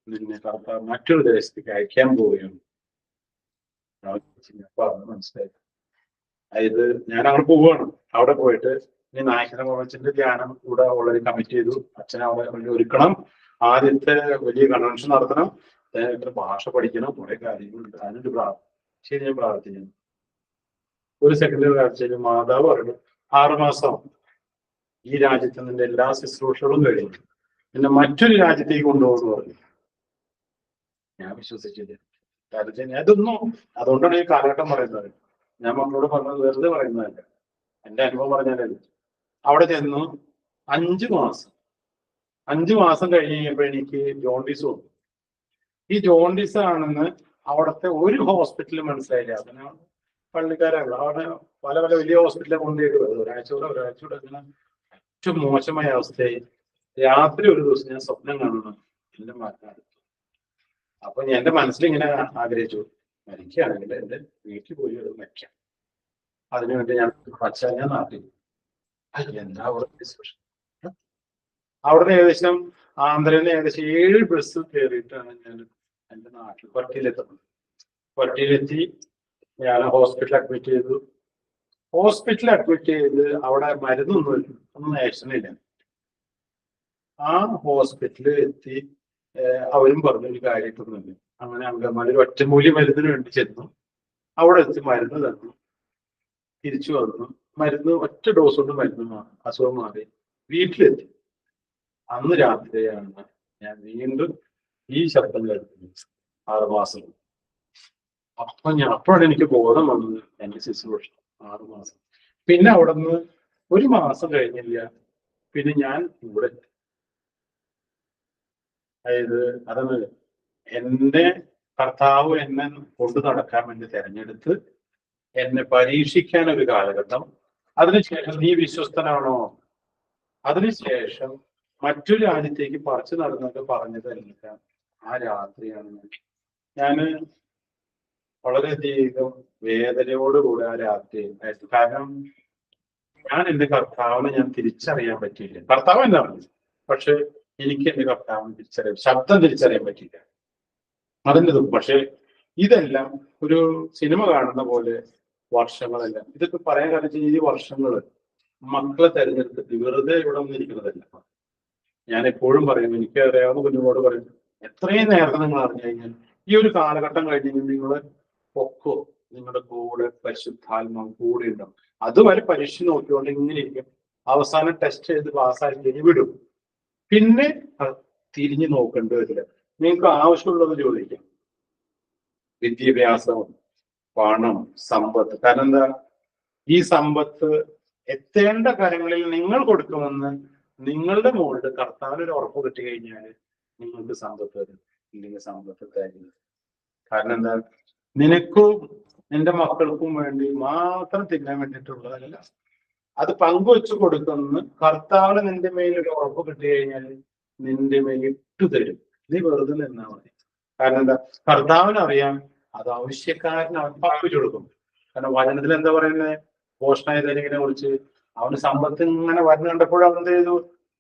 നിന്നെ കർത്താവ് മറ്റൊരു ദേശത്തേക്ക് അയക്കാൻ പോവുകയാണ്. അപ്പൊ അത് മനസ്സിലായി. അതായത് ഞാൻ അവിടെ പോവുകയാണ്. അവിടെ പോയിട്ട് ഈ നായകന കോളേജിന്റെ ധ്യാനം കൂടെ ഓൾറെഡി കമ്മിറ്റ് ചെയ്തു. അച്ഛനെ അവിടെ ഒരുക്കണം, ആദ്യത്തെ വലിയ കൺവെൻഷൻ നടത്തണം, ഭാഷ പഠിക്കണം, കുറെ കാര്യങ്ങളുണ്ട്. അതിനൊരു ശരി, ഞാൻ പ്രാർത്ഥിക്കുന്നു. ഒരു സെക്കൻഡ് പ്രാർത്ഥിച്ചു. മാതാവ് പറഞ്ഞു 6 മാസം ഈ രാജ്യത്ത് നിന്റെ എല്ലാ ശുശ്രൂഷകളും കഴിഞ്ഞു, പിന്നെ മറ്റൊരു രാജ്യത്തേക്ക് കൊണ്ടുപോകുന്നു പറഞ്ഞു. ഞാൻ വിശ്വസിച്ചില്ല. കാരണം ഞാൻ ഇതൊന്നും, അതുകൊണ്ടാണ് ഈ കാലഘട്ടം പറയുന്നത്. ഞാൻ മക്കളോട് പറഞ്ഞത് വെറുതെ പറയുന്നതല്ല, എന്റെ അനുഭവം പറഞ്ഞാലല്ല. അവിടെ ചെന്നു 5 മാസം കഴിഞ്ഞ് കഴിഞ്ഞപ്പോ എനിക്ക് ജോണ്ടീസ് വന്നു. ഈ ജോണ്ടീസ് ആണെന്ന് അവിടുത്തെ ഒരു ഹോസ്പിറ്റലിൽ മനസ്സിലായില്ല. അതിന് പള്ളിക്കാരാണ് അവിടെ പല പല വലിയ ഹോസ്പിറ്റലിൽ കൊണ്ടുപോയിട്ട് വരുന്നത്. ഒരാഴ്ച അങ്ങനെ ഏറ്റവും മോശമായ അവസ്ഥയായി. രാത്രി ഒരു ദിവസം ഞാൻ സ്വപ്നം കാണുന്നു എന്റെ മകനാണ്. അപ്പൊ ഞാൻ എന്റെ മനസ്സിൽ ഇങ്ങനെ ആഗ്രഹിച്ചു, മരിക്കുകയാണെങ്കിൽ എന്റെ വീട്ടിൽ പോയി അത് മരിക്കാം. അതിനുവേണ്ടി ഞാൻ നാട്ടിൽ എന്താ അവിടുന്ന് ഏകദേശം ആന്ധ്രയിൽ നിന്ന് ഏകദേശം 7 ബസ് കയറിയിട്ടാണ് ഞാൻ എന്റെ നാട്ടിൽ കൊച്ചിയിലെത്തുന്നത്. കൊച്ചിയിലെത്തി ഞാൻ ഹോസ്പിറ്റലിൽ അഡ്മിറ്റ് ചെയ്തു. അവിടെ മരുന്നൊന്നും ആക്ഷനില്ല. ആ ഹോസ്പിറ്റലിൽ എത്തി അവരും പറഞ്ഞു ഒരു കാര്യമൊന്നുമില്ല. അങ്ങനെ അങ്കമാലി ഒറ്റമൂലി മരുന്നിന് വേണ്ടി ചെന്നു. അവിടെ എത്തി മരുന്ന് തന്നു, തിരിച്ചു വന്നു. മരുന്ന് ഒറ്റ ഡോസ് കൊണ്ട് മരുന്ന് അസുഖം മാറി വീട്ടിലെത്തി. അന്ന് രാത്രിയാണ് ഞാൻ വീണ്ടും ഈ ശബ്ദം കേൾക്കുന്നത്. 6 മാസം. അപ്പോഴാണ് എനിക്ക് ബോധം വന്നത് എന്റെ ശുശ്രൂഷ 6 മാസം. പിന്നെ അവിടെ നിന്ന് 1 മാസം കഴിഞ്ഞില്ല, പിന്നെ ഞാൻ ഇവിടെ. അതായത് അതാണ് എന്നെ കർത്താവ് എന്നെ കൊണ്ടു നടക്കാൻ വേണ്ടി തെരഞ്ഞെടുത്ത് എന്നെ പരീക്ഷിക്കാൻ ഒരു കാലഘട്ടം. അതിനുശേഷം നീ വിശ്വസ്തനാണോ, അതിനുശേഷം മറ്റൊരു രാജ്യത്തേക്ക് പറിച്ചു നടന്നൊക്കെ പറഞ്ഞതെല്ലാം ആ രാത്രിയാണ്. ഞാന് വളരെയധികം വേദനയോടുകൂടി ആ രാത്രി ആയിരുന്നു. കാരണം ഞാൻ എന്റെ കർത്താവിനെ ഞാൻ തിരിച്ചറിയാൻ പറ്റിയില്ല. കർത്താവ് എന്നാ പറഞ്ഞു, പക്ഷെ എനിക്ക് എന്റെ കർത്താവിനെ ശബ്ദം തിരിച്ചറിയാൻ പറ്റിയില്ല. അതിൻ്റെ ദുഃഖം. പക്ഷെ ഇതെല്ലാം ഒരു സിനിമ കാണുന്ന പോലെ വർഷങ്ങളെല്ലാം ഇതൊക്കെ പറയാൻ കാരണം ഈ വർഷങ്ങള് മക്കളെ തെരഞ്ഞെടുത്തിട്ട് വെറുതെ ഇവിടെ വന്നിരിക്കുന്നതല്ല. ഞാൻ എപ്പോഴും പറയും, എനിക്ക് അറിയാവുന്ന കുഞ്ഞുങ്ങളോട് പറയും, എത്രയും നേരത്തെ നിങ്ങൾ അറിഞ്ഞു കഴിഞ്ഞാൽ ഈ ഒരു കാലഘട്ടം കഴിഞ്ഞ് നിങ്ങൾ ഒക്കെ നിങ്ങളുടെ കൂടെ പരിശുദ്ധാത്മാവ് കൂടെ ഉണ്ടാവും. അതുവരെ പരീക്ഷ നോക്കിക്കൊണ്ട് ഇങ്ങനെ ഇരിക്കും. അവസാനം ടെസ്റ്റ് ചെയ്ത് പാസ്സായി കഴിഞ്ഞ് വിടും. പിന്നെ തിരിഞ്ഞു നോക്കേണ്ടി വരില്ല. നിങ്ങൾക്ക് ആവശ്യമുള്ളത് ചോദിക്കാം. വിദ്യാഭ്യാസം, പണം, സമ്പത്ത്. കാരണം എന്താ, ഈ സമ്പത്ത് എത്തേണ്ട കാര്യങ്ങളിൽ നിങ്ങൾ കൊടുക്കുമെന്ന് നിങ്ങളുടെ മുകളിൽ കർത്താവിന് ഒരു ഉറപ്പ് കിട്ടി കഴിഞ്ഞാൽ നിങ്ങൾക്ക് സമ്പത്ത് വരും, ഇല്ലെങ്കിൽ സമ്പത്ത് തരില്ല. കാരണം എന്താ, നിനക്കും നിന്റെ മക്കൾക്കും വേണ്ടി മാത്രം തിന്നാൻ വേണ്ടിയിട്ടുള്ളതല്ല, അത് പങ്കുവെച്ചു കൊടുക്കുന്ന കർത്താവിന് നിന്റെ മേൽ ഒരു ഉറപ്പ് കിട്ടി കഴിഞ്ഞാൽ നിന്റെ മേൽ ഇട്ടു തരും. നീ വെറുതെ നിന്നാ മതി. കാരണം എന്താ, കർത്താവിനറിയാം അത് ആവശ്യക്കാരന് അവൻ പങ്കുവെച്ചു കൊടുക്കും. കാരണം വചനത്തിൽ എന്താ പറയുന്നത്, പോഷണായതിനെ കുറിച്ച് അവന് സമ്പത്ത് ഇങ്ങനെ വരുന്ന കണ്ടപ്പോൾ അവൻ എന്ത് ചെയ്തു,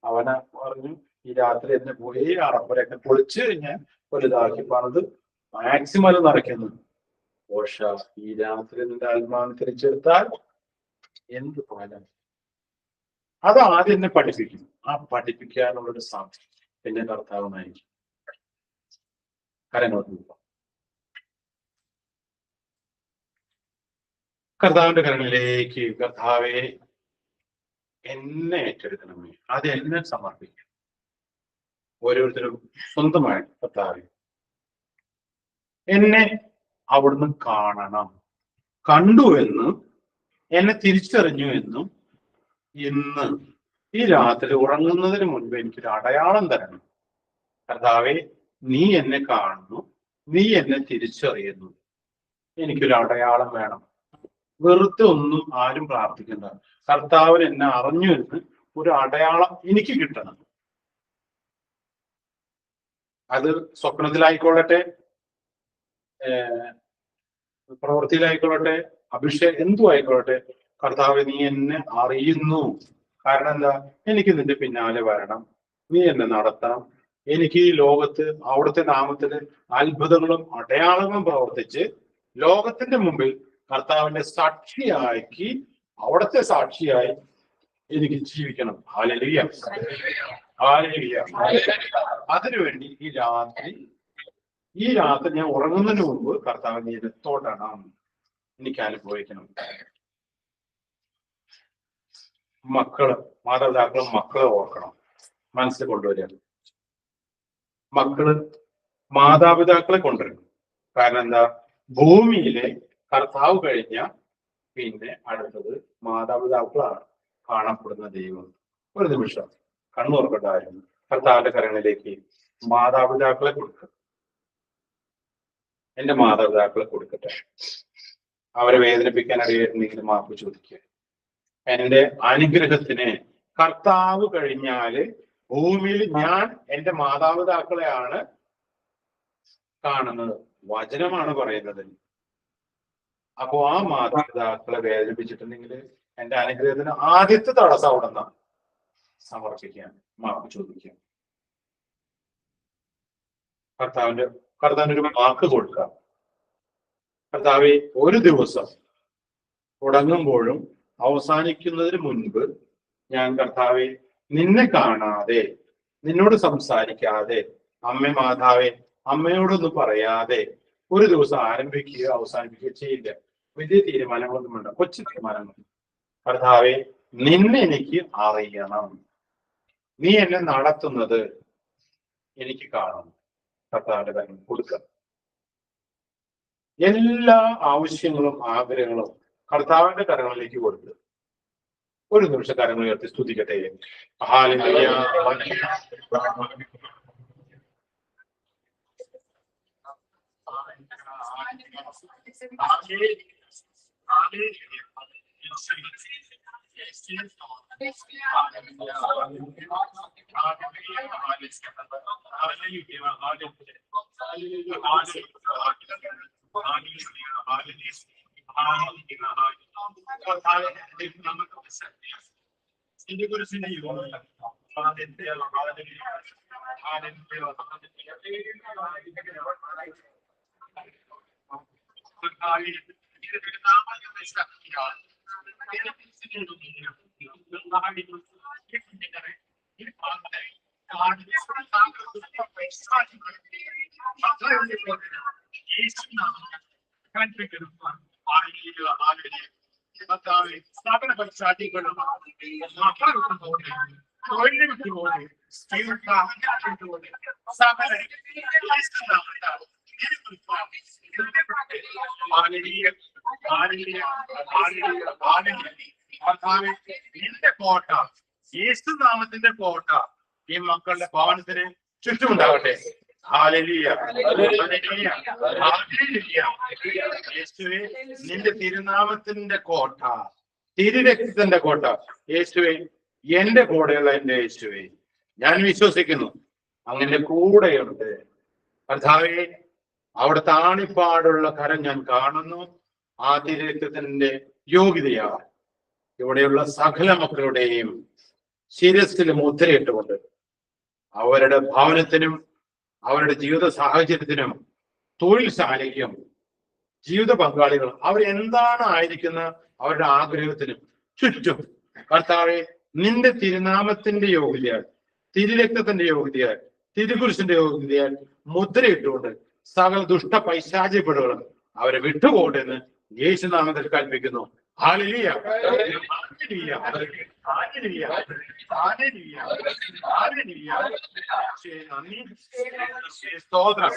അവനെ പറഞ്ഞു ഈ രാത്രി എന്നെ പോയി അറപ്പരൊക്കെ പൊളിച്ച് ഞാൻ വലുതാക്കി പണിത് മാക്സിമം അത് നിറയ്ക്കുന്നു. പോഷ ഈ രാത്രി നിന്റെ ആത്മാവിനെ തിരിച്ചെടുത്താൽ എന്ത് ഫലം. അത് ആദ്യം എന്നെ പഠിപ്പിക്കും. ആ പഠിപ്പിക്കാനുള്ളൊരു സാധ്യത പിന്നെ കർത്താവിനായിരിക്കും. കർത്താവിന്റെ കരങ്ങളിലേക്ക് കർത്താവെ എന്നെ ഏറ്റെടുക്കണമേ, അത് എന്നെ സമർപ്പിക്കും. ഓരോരുത്തരും സ്വന്തമായി കർത്താവെ എന്നെ അവിടുന്ന് കാണണം, കണ്ടു എന്നും എന്നെ തിരിച്ചറിഞ്ഞു എന്നും ഇന്ന് ഈ രാത്രി ഉറങ്ങുന്നതിന് മുൻപ് എനിക്കൊരു അടയാളം തരണം. കർത്താവെ നീ എന്നെ കാണുന്നു, നീ എന്നെ തിരിച്ചറിയുന്നു, എനിക്കൊരു അടയാളം വേണം. വെറുതെ ഒന്നും ആരും പ്രാർത്ഥിക്കണ്ട. കർത്താവിന് എന്നെ അറിഞ്ഞു എന്ന് ഒരു അടയാളം എനിക്ക് കിട്ടണം. അത് സ്വപ്നത്തിലായിക്കൊള്ളട്ടെ, പ്രവൃത്തിയിലായിക്കൊള്ളട്ടെ, അഭിഷേകം എന്തും ആയിക്കൊള്ളട്ടെ, കർത്താവ് നീ എന്നെ അറിയുന്നു. കാരണം എന്താ? എനിക്ക് നിന്റെ പിന്നാലെ വരണം, നീ എന്നെ നടത്തണം, എനിക്ക് ഈ ലോകത്ത് അവിടുത്തെ നാമത്തിന് അത്ഭുതങ്ങളും അടയാളങ്ങളും പ്രവർത്തിച്ച് ലോകത്തിന്റെ മുമ്പിൽ കർത്താവിന്റെ സാക്ഷിയാക്കി അവിടുത്തെ സാക്ഷിയായി എനിക്ക് ജീവിക്കണം. Hallelujah, hallelujah. അതിനുവേണ്ടി ഈ രാത്രി ഞാൻ ഉറങ്ങുന്നതിന് മുമ്പ് കർത്താവിനെ തൊടണം, എനിക്ക് അനുഭവിക്കണം. മാതാപിതാക്കളും മക്കളെ ഓർക്കണം, മനസ്സിൽ കൊണ്ടുവരിക. മക്കള് മാതാപിതാക്കളെ കൊണ്ടുവരണം. കാരണം എന്താ? ഭൂമിയിലെ കർത്താവ് കഴിഞ്ഞ പിന്നെ അടുത്തത് മാതാപിതാക്കളാണ് കാണപ്പെടുന്ന ദൈവം. ഒരു നിമിഷം കണ്ണുറക്കട്ടായിരുന്നു. കർത്താവിന്റെ കരങ്ങളിലേക്ക് മാതാപിതാക്കളെ കൊടുക്കുക. എന്റെ മാതാപിതാക്കളെ കൊടുക്കട്ടെ. അവരെ വേദനിപ്പിക്കാൻ അറിയായിരുന്നെങ്കിൽ മാപ്പ് ചോദിക്കുക. എന്റെ അനുഗ്രഹത്തിന് കർത്താവ് കഴിഞ്ഞാല് ഭൂമിയിൽ ഞാൻ എന്റെ മാതാപിതാക്കളെയാണ് കാണുന്നത്. വചനമാണ് പറയുന്നത്. അപ്പോ ആ മാതാപിതാക്കളെ വേദനിപ്പിച്ചിട്ടുണ്ടെങ്കിൽ എന്റെ അനുഗ്രഹത്തിന് ആദ്യത്തെ തടസ്സം അവിടെ നിന്നാണ്. സമർപ്പിക്കാൻ, മാപ്പ് ചോദിക്കാൻ, കർത്താവിന്റെ ഒരു വാക്ക് കൊടുക്കാം. കർത്താവെ, ഒരു ദിവസം തുടങ്ങുമ്പോഴും അവസാനിക്കുന്നതിന് മുൻപ് ഞാൻ കർത്താവെ നിന്നെ കാണാതെ, നിന്നോട് സംസാരിക്കാതെ, മാതാവെ അമ്മയോടൊന്നും പറയാതെ ഒരു ദിവസം ആരംഭിക്കുകയോ അവസാനിപ്പിക്കുകയോ ചെയ്യില്ല. വലിയ തീരുമാനങ്ങളൊന്നും വേണ്ട, കൊച്ചു തീരുമാനങ്ങൾ. കർത്താവെ, നിന്നെ എനിക്ക് അറിയണം, നീ എന്നെ നടത്തുന്നത് എനിക്ക് കാണണം. കർത്താവിന്റെ കാര്യം കൊടുക്കുക. എല്ലാ ആവശ്യങ്ങളും ആഗ്രഹങ്ങളും കർത്താവിന്റെ കരങ്ങളിലേക്ക് കൊടുക്കുക. ഒരു നിമിഷം കരങ്ങൾ ഉയർത്തി സ്തുതിക്കട്ടെ. ഹല്ലേലൂയ. നിന്റെ കോട്ട, യേശുനാമത്തിന്റെ കോട്ട ഈ മക്കളുടെ ഭവനത്തിന് ചുറ്റുമുണ്ടാകട്ടെ. Hallelujah, hallelujah, hallelujah. യേശുവേ, നിന്റെ തിരുനാമത്തിന്റെ കോട്ട, തിരുരക്തത്തിന്റെ കോട്ട യേശുവേ, എന്റെ കൂടെയുള്ള എന്റെ യേശുവേ, ഞാൻ വിശ്വസിക്കുന്നു അങ്ങനെ കൂടെയുണ്ട്. കർത്താവേ, അവിടെ താണിപ്പാടുള്ള കരം ഞാൻ കാണുന്നു. ആ തിരുരക്തത്തിന്റെ യോഗ്യതയാ ഇവിടെയുള്ള സകല മക്കളുടെയും ശിരസ്സിൽ മുദ്രയിട്ടുകൊണ്ട് അവരുടെ ഭവനത്തിനും അവരുടെ ജീവിത സാഹചര്യത്തിനും തൊഴിൽ ശാലയ്ക്കും ജീവിത പങ്കാളികൾ അവരെന്താണ് ആയിരിക്കുന്ന അവരുടെ ആഗ്രഹത്തിനും ചുറ്റും കർത്താവെ നിന്റെ തിരുനാമത്തിന്റെ യോഗ്യതയാൽ, തിരുരക്തത്തിന്റെ യോഗ്യതയാൽ, തിരുകുരിശിന്റെ യോഗ്യതയാൽ മുദ്രയിട്ടുകൊണ്ട് സകല ദുഷ്ട പൈശാചിപ്പെടുകളും അവരെ വിട്ടുപോകട്ടെന്ന് യേശുനാമത്തിൽ കൽപ്പിക്കുന്നു. Hallelujah, hallelujah, hallelujah, hallelujah, hallelujah. സ്തോത്രം.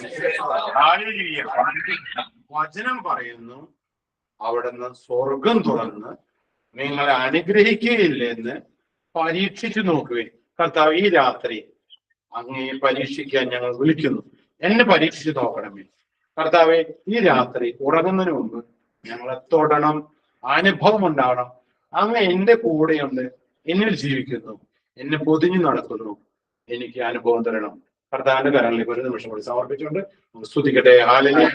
ഹല്ലേലൂയ. വചനം പറയുന്നു, അവിടുന്ന് സ്വർഗം തുറന്ന് നിങ്ങളെ അനുഗ്രഹിക്കുകയില്ലെന്ന് പരീക്ഷിച്ചു നോക്കുവേ. കർത്താവ്, ഈ രാത്രി അങ്ങേ പരീക്ഷിക്കാൻ ഞങ്ങൾ വിളിക്കുന്നു. എന്നെ പരീക്ഷിച്ചു നോക്കണമേ കർത്താവെ. ഈ രാത്രി ഉറങ്ങുന്നതിന് മുമ്പ് ഞങ്ങളെ തൊടണം, അനുഭവം ഉണ്ടാവണം. അങ്ങ് എന്റെ കൂടെയുണ്ട്, എന്നിൽ ജീവിക്കുന്നു, എന്നെ പൊതിഞ്ഞു നടക്കുന്നു, എനിക്ക് അനുഭവം തരണം. കർത്താവിന്റെ കരങ്ങളിലേക്ക് ഒരു നിമിഷം കൂടി സമർപ്പിച്ചുകൊണ്ട് സ്തുതിക്കട്ടെ. ഹല്ലേലൂയ.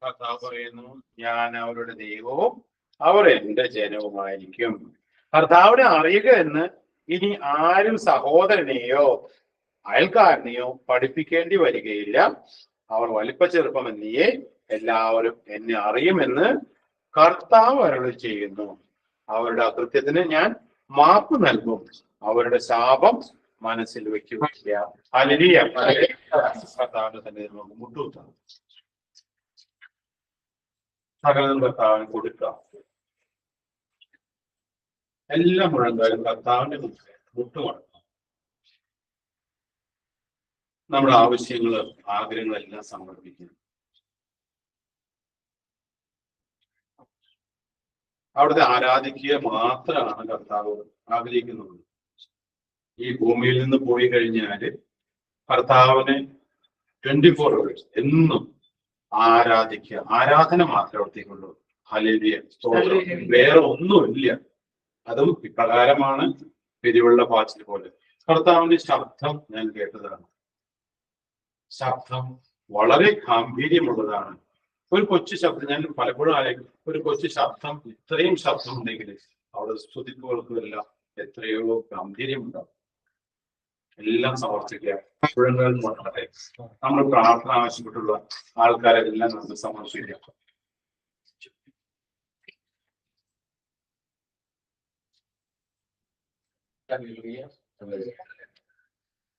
കർത്താവ് പറയുന്നു, ഞാൻ അവരുടെ ദൈവവും അവർ എന്റെ ജനവുമായിരിക്കും. കർത്താവിനെ അറിയുക എന്ന് ഇനി ആരും സഹോദരനെയോ അയൽക്കാരനെയോ പഠിപ്പിക്കേണ്ടി വരികയില്ല. അവർ വലിപ്പ ചെറുപ്പമെന്നിയെ എല്ലാവരും എന്നെ അറിയുമെന്ന് കർത്താവ് അരുളി ചെയ്യുന്നു. അവരുടെ അകൃത്യത്തിന് ഞാൻ മാപ്പ് നൽകും, അവരുടെ ശാപം മനസ്സിൽ വെക്കുകയില്ല. ഹല്ലേലൂയ. കർത്താവിന്റെ തന്നെ നമുക്ക് മുട്ടുകുത്താം. സകലം കർത്താവിന് കൊടുക്കാം. എല്ലാം മുഴങ്ങാലും കർത്താവിന്റെ മുട്ടുമാണ്. നമ്മുടെ ആവശ്യങ്ങള് ആഗ്രഹങ്ങളെല്ലാം സമർപ്പിക്കുന്നു. അവിടുത്തെ ആരാധിക്കുക മാത്രമാണ് കർത്താവ് ആഗ്രഹിക്കുന്നത്. ഈ ഭൂമിയിൽ നിന്ന് പോയി കഴിഞ്ഞാല് കർത്താവിനെ 24 hours എന്നും ആരാധിക്കുക, ആരാധന മാത്രമേ അവിടത്തേക്കുള്ളൂ. ഹല്ലേലൂയ, സ്തോത്രം. വേറെ ഒന്നുമില്ല. അതും ഇപ്രകാരമാണ് പെരുവെള്ള പാച്ചിൽ പോലെ. കർത്താവിന്റെ ശബ്ദം ഞാൻ കേട്ടതാണ്. ശബ്ദം വളരെ ഗാംഭീര്യമുള്ളതാണ്. ഒരു കൊച്ചു ശബ്ദം, ഞാൻ പലപ്പോഴും ആലോചിക്കും, ഒരു കൊച്ചു ശബ്ദം, ഇത്രയും ശബ്ദം ഉണ്ടെങ്കിൽ അവിടെ സ്തുതിക്കുകൾക്കും എല്ലാം എത്രയോ ഗാംഭീര്യമുണ്ടാവും. എല്ലാം സമർപ്പിക്കുക. നമ്മൾ പ്രാർത്ഥന ആവശ്യപ്പെട്ടുള്ള ആൾക്കാരെല്ലാം നമുക്ക് സമർപ്പിക്കാം.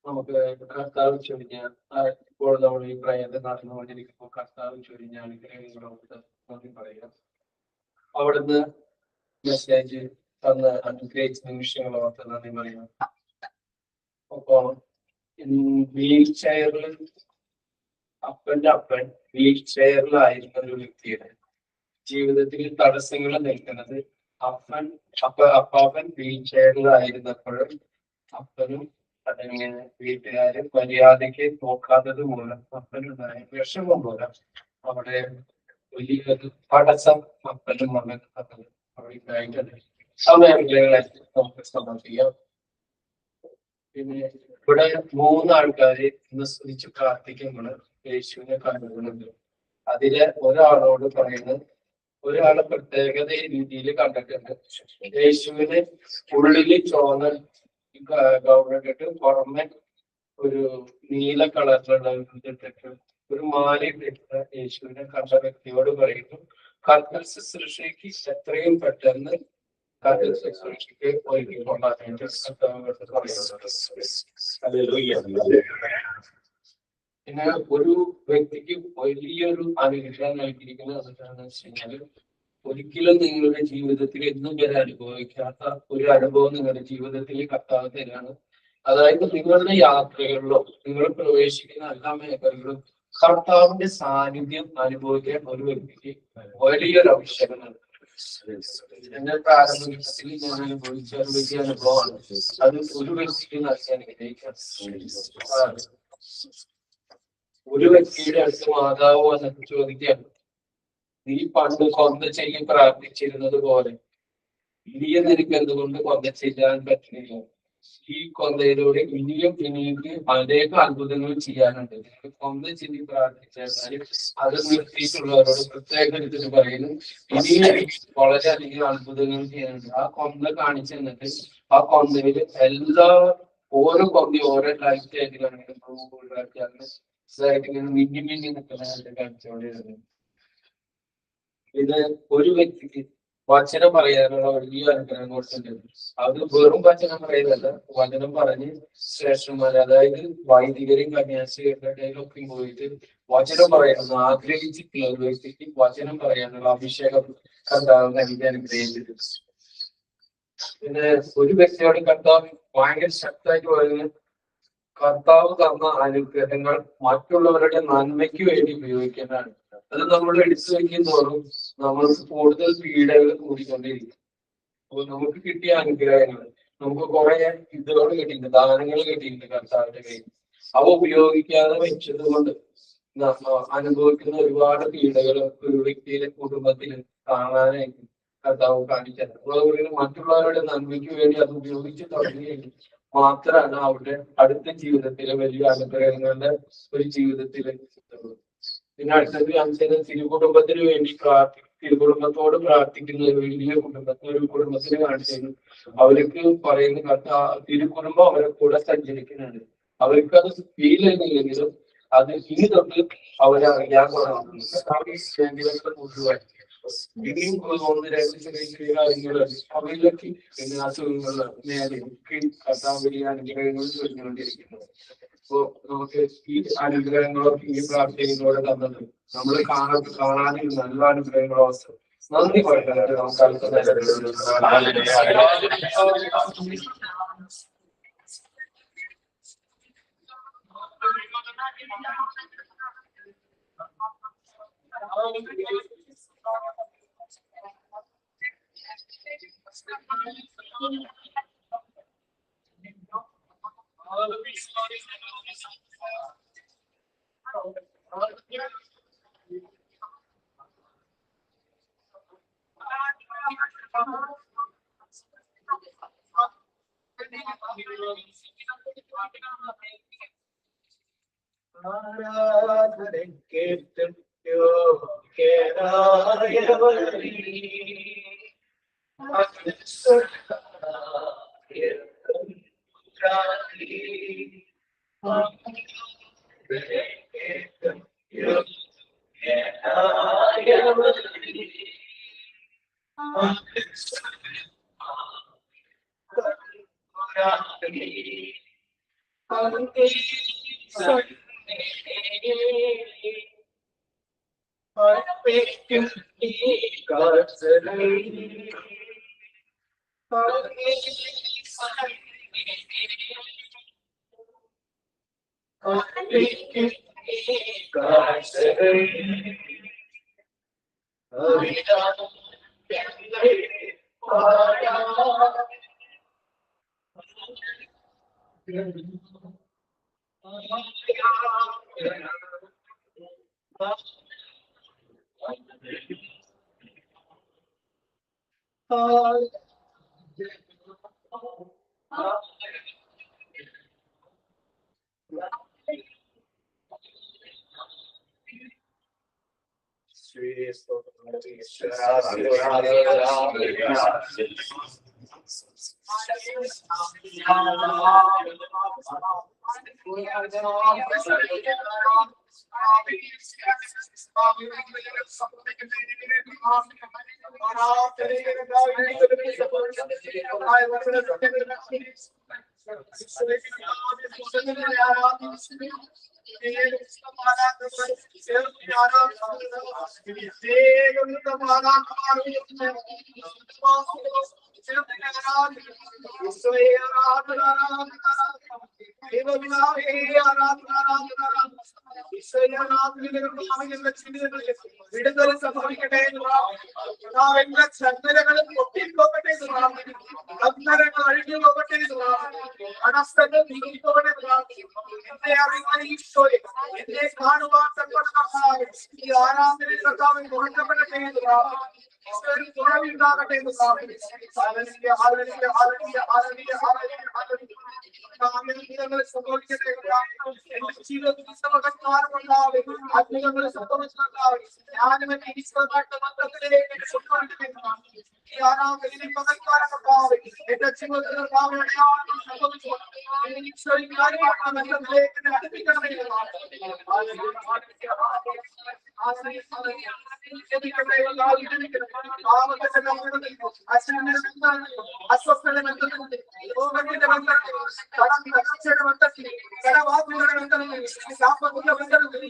നമുക്ക് കർത്താവ് ചൊരിഞ്ഞ ഇപ്പോൾ നമ്മൾ ഈ പ്രയത്നം നടന്നുകൊണ്ടിരിക്കുമ്പോൾ കർത്താവ് ചൊരിഞ്ഞ അനുഗ്രഹങ്ങളോട് നന്ദി പറയാം. അവിടുന്ന് മെസ്സേജ് തന്ന അനുഗ്രഹിച്ച നിമിഷങ്ങളോർത്ത് നന്ദി പറയാം. അപ്പൊ വീൽ ചെയറിൽ അപ്പന്റെ അപ്പൻ വീൽ ചെയറിലായിരുന്ന ഒരു വ്യക്തിയുടെ ജീവിതത്തിൽ തടസ്സങ്ങൾ നിൽക്കുന്നത് അപ്പാപ്പൻ വീൽ ചെയറിലായിരുന്നപ്പോഴും അപ്പനും അതങ്ങനെ വീട്ടുകാരും മര്യാദയ്ക്ക് നോക്കാത്തത് മൂലം അപ്പനുണ്ടായ വിഷമം മൂലം അവിടെ വലിയൊരു തടസ്സം അപ്പനും മകൻ അവിടെ ഉണ്ടായിട്ടുണ്ട്. സമയങ്ങളെ നമുക്ക് സമർപ്പിക്കാം. പിന്നെ ഇവിടെ 3 ആൾക്കാര് ഇന്ന് സ്തുതിച്ച് പ്രാർത്ഥിക്കുമ്പോൾ യേശുവിനെ കണ്ടിട്ടുണ്ട്. അതിലെ ഒരാളോട് പറയുന്നത്, ഒരാളെ പ്രത്യേകത രീതിയിൽ കണ്ടിട്ടുണ്ട്. യേശുവിന് ഉള്ളില് ചോന്ന ഗൗരവട്ടിട്ട് പുറമെ ഒരു നീല കളറിലുള്ള ഇട്ടിട്ട് ഒരു മാല ഇട്ടിട്ട് യേശുവിനെ കണ്ട വ്യക്തിയോട് പറയുന്നു, കർത്തൃ ശുശ്രൂഷയ്ക്ക് എത്രയും പെട്ടെന്ന് ശുശ്രൂഷയ്ക്ക് ഒരുക്കിക്കൊള്ളാനായിട്ട്. പിന്നെ ഒരു വ്യക്തിക്ക് വലിയൊരു അനുഗ്രഹം നൽകിയിരിക്കുന്നത് എന്താണെന്ന് വെച്ച് കഴിഞ്ഞാൽ, ഒരിക്കലും നിങ്ങളുടെ ജീവിതത്തിൽ എന്നും വരെ അനുഭവിക്കാത്ത ഒരു അനുഭവം നിങ്ങളുടെ ജീവിതത്തിൽ കർത്താവ് തരാണ്. അതായത് നിങ്ങളുടെ യാത്രകളിലോ നിങ്ങൾ പ്രവേശിക്കുന്ന എല്ലാ മേഖലകളിലും കർത്താവിന്റെ സാന്നിധ്യം അനുഭവിക്കാൻ ഒരു വ്യക്തിക്ക് വലിയൊരു ആവശ്യകതയാണ്. എന്റെ പ്രാരംഭത്തിൽ ഞാൻ അനുഭവിച്ച ഒരു വലിയ അനുഭവമാണ്. അത് ഒരു വ്യക്തിക്ക് നൽകാൻ അനുഗ്രഹിക്കാം. ഒരു വ്യക്തിയുടെ അടുത്ത് മാതാവ് വന്നിട്ട് ചോദിക്കുകയാണ്, നീ പണ്ട് കൊന്ത ചെയ്യും പ്രാർത്ഥിച്ചിരുന്നത് പോലെ ഇനിയും നിനക്ക് എന്തുകൊണ്ട് കൊന്ത ചെയ്യാൻ പറ്റുന്നില്ല? ഈ കൊന്തയിലൂടെ ഇനിയും അനേക അത്ഭുതങ്ങൾ ചെയ്യാനുണ്ട്. കൊന്ത ചെയ്തി പ്രാർത്ഥിച്ചാൽ അത് നിർത്തിയിട്ടുള്ളവരോട് പ്രത്യേക രീതിയിൽ പറയുന്നു, ഇനിയും വളരെയധികം അത്ഭുതങ്ങൾ ചെയ്യാനുണ്ട്. ആ കൊന്ത കാണിച്ചു തന്നിട്ട് ആ കൊന്തയിൽ ഓരോ കൊന്തയും ഓരോ ലൈറ്റ് ആയിട്ട് കാണിക്കുന്നു. ഇങ്ങനെ മിന്നി മിന്നി നിൽക്കുന്ന കാണിച്ചുകൊണ്ടിരുന്നത്. ഇത് ഒരു വ്യക്തിക്ക് വചനം പറയാനുള്ള വലിയ അനുഗ്രഹം കൊടുത്തിട്ടുണ്ട്. അത് വെറും വചനം പറയുന്നല്ല, വചനം പറഞ്ഞ് ശ്രേഷ്ഠന്മാർ, അതായത് വൈദികരും കന്യാസ്ത്രീകളുടെയൊക്കെ പോയിട്ട് വചനം പറയാനുള്ള ആഗ്രഹിച്ചിട്ടുള്ള ഒരു വ്യക്തിക്ക് വചനം പറയാനുള്ള അഭിഷേകം കർത്താവ് നൽകി അനുഗ്രഹിച്ചിട്ടുണ്ട്. പിന്നെ ഒരു വ്യക്തിയോട് കർത്താവ് ഭയങ്കര ശക്തമായിട്ട് പറയുന്നത്, കർത്താവ് തന്ന അനുഗ്രഹങ്ങൾ മറ്റുള്ളവരുടെ നന്മയ്ക്ക് വേണ്ടി ഉപയോഗിക്കേണ്ടതാണ്. അത് നമ്മൾ എടുത്തു വയ്ക്കുന്നതോറും നമ്മൾക്ക് കൂടുതൽ പീഡകൾ കൂടിക്കൊണ്ടിരിക്കും. അപ്പൊ നമുക്ക് കിട്ടിയ അനുഗ്രഹങ്ങൾ, നമുക്ക് കുറെ ഇതുകൾ കിട്ടിയിട്ടുണ്ട്, ദാനങ്ങൾ കിട്ടിയിട്ടുണ്ട് കർത്താവിന്റെ കയ്യിൽ. അവ ഉപയോഗിക്കാതെ വെച്ചത് കൊണ്ട് അനുഭവിക്കുന്ന ഒരുപാട് പീഡകളും ഒരു വ്യക്തിയിലെ കുടുംബത്തിൽ കാണാനായിട്ട് കർത്താവ് കാണിച്ചത്. മറ്റുള്ളവരുടെ നന്മയ്ക്ക് വേണ്ടി അത് ഉപയോഗിച്ച് തുടങ്ങിയെങ്കിൽ മാത്രമാണ് അവരുടെ അടുത്ത ജീവിതത്തിലെ വലിയ അനുഗ്രഹങ്ങളുടെ ഒരു ജീവിതത്തിൽ എത്തുന്നത്. പിന്നെ അടുത്തത് കാണിച്ചത് തിരുകുടുംബത്തിന് വേണ്ടി തിരുകുടുംബത്തോട് പ്രാർത്ഥിക്കുന്ന ഒരു വലിയ ഒരു കുടുംബത്തിന് കാണിച്ചത് അവർക്ക് പറയുന്ന തിരുകുടുംബം അവരെ കൂടെ സഞ്ചരിക്കുന്നുണ്ട്. അവർക്ക് അത് ഫീൽ ചെയ്യുന്നില്ലെങ്കിലും അത് ഇനി തൊട്ട് അവരെ അറിയാൻ തുടങ്ങുന്നു. ഇനിയും ഒന്ന് രണ്ട് ചെറിയ ചെറിയ കാര്യങ്ങൾ അവരിലേക്ക് അസുഖങ്ങൾ നേരെയൊക്കെ വലിയ അനുഗ്രഹങ്ങൾ ചൊല്ലിക്കൊണ്ടിരിക്കുന്നത്. അപ്പോ നമുക്ക് ഈ അനുഗ്രഹങ്ങളൊക്കെ ഈ പ്രാർത്ഥനയിലൂടെ തന്നത് നമ്മൾ കാണാനും നല്ല അനുഗ്രഹങ്ങളോ നന്ദി പറയുന്നത് നമുക്ക് വിടുതൽ സംഭവിക്കട്ടെ എല്ലാ ചന്ദനങ്ങളും പൊട്ടിപ്പോകട്ടെ, ബന്ധനങ്ങൾ അഴിഞ്ഞു പോകട്ടെ, അടസ്തങ്ങൾ നീങ്ങിപ്പോകട്ടെ. എന്നെ അറിയുന്ന ഈശോയെ, എന്നെ കാണുവാൻ തക്കവണ്ണം ഈ ആരാധനയിൽ കർത്താവിൽ മുഴക്കപ്പെടട്ടെ എന്ന് തുറവിണ്ടാകട്ടെ എന്ന് സംഭവിക്കട്ടെ. എന്റെ ജീവിതത്തിൽ സമകന്മാരുണ്ടാവേ, അത്ഭുതങ്ങൾ സംഭവിച്ചിട്ടുണ്ടാവേ. ഞാനും എന്റെ ഈശ്വരമായിട്ട് ബന്ധത്തിലേക്ക് ഈ ആരാധനയിൽ പകൽക്കാരമുണ്ടാവേ. എന്റെ ജീവിതത്തിൽ സംഭവിച്ചു ഈശ്വരന്മാരുമായിട്ടുള്ള ബന്ധത്തിലേക്ക് അടുപ്പിക്കണമേ. അസ്വസ്ഥത ബന്ധത്തിൽ, രോഗത്തിന്റെ ബന്ധത്തിൽ, കടച്ചയുടെ ബന്ധത്തിൽ, കടവാക്കുകളുടെ ബന്ധത്തിൽ, സാമ്പത്തിക ബന്ധത്തിൽ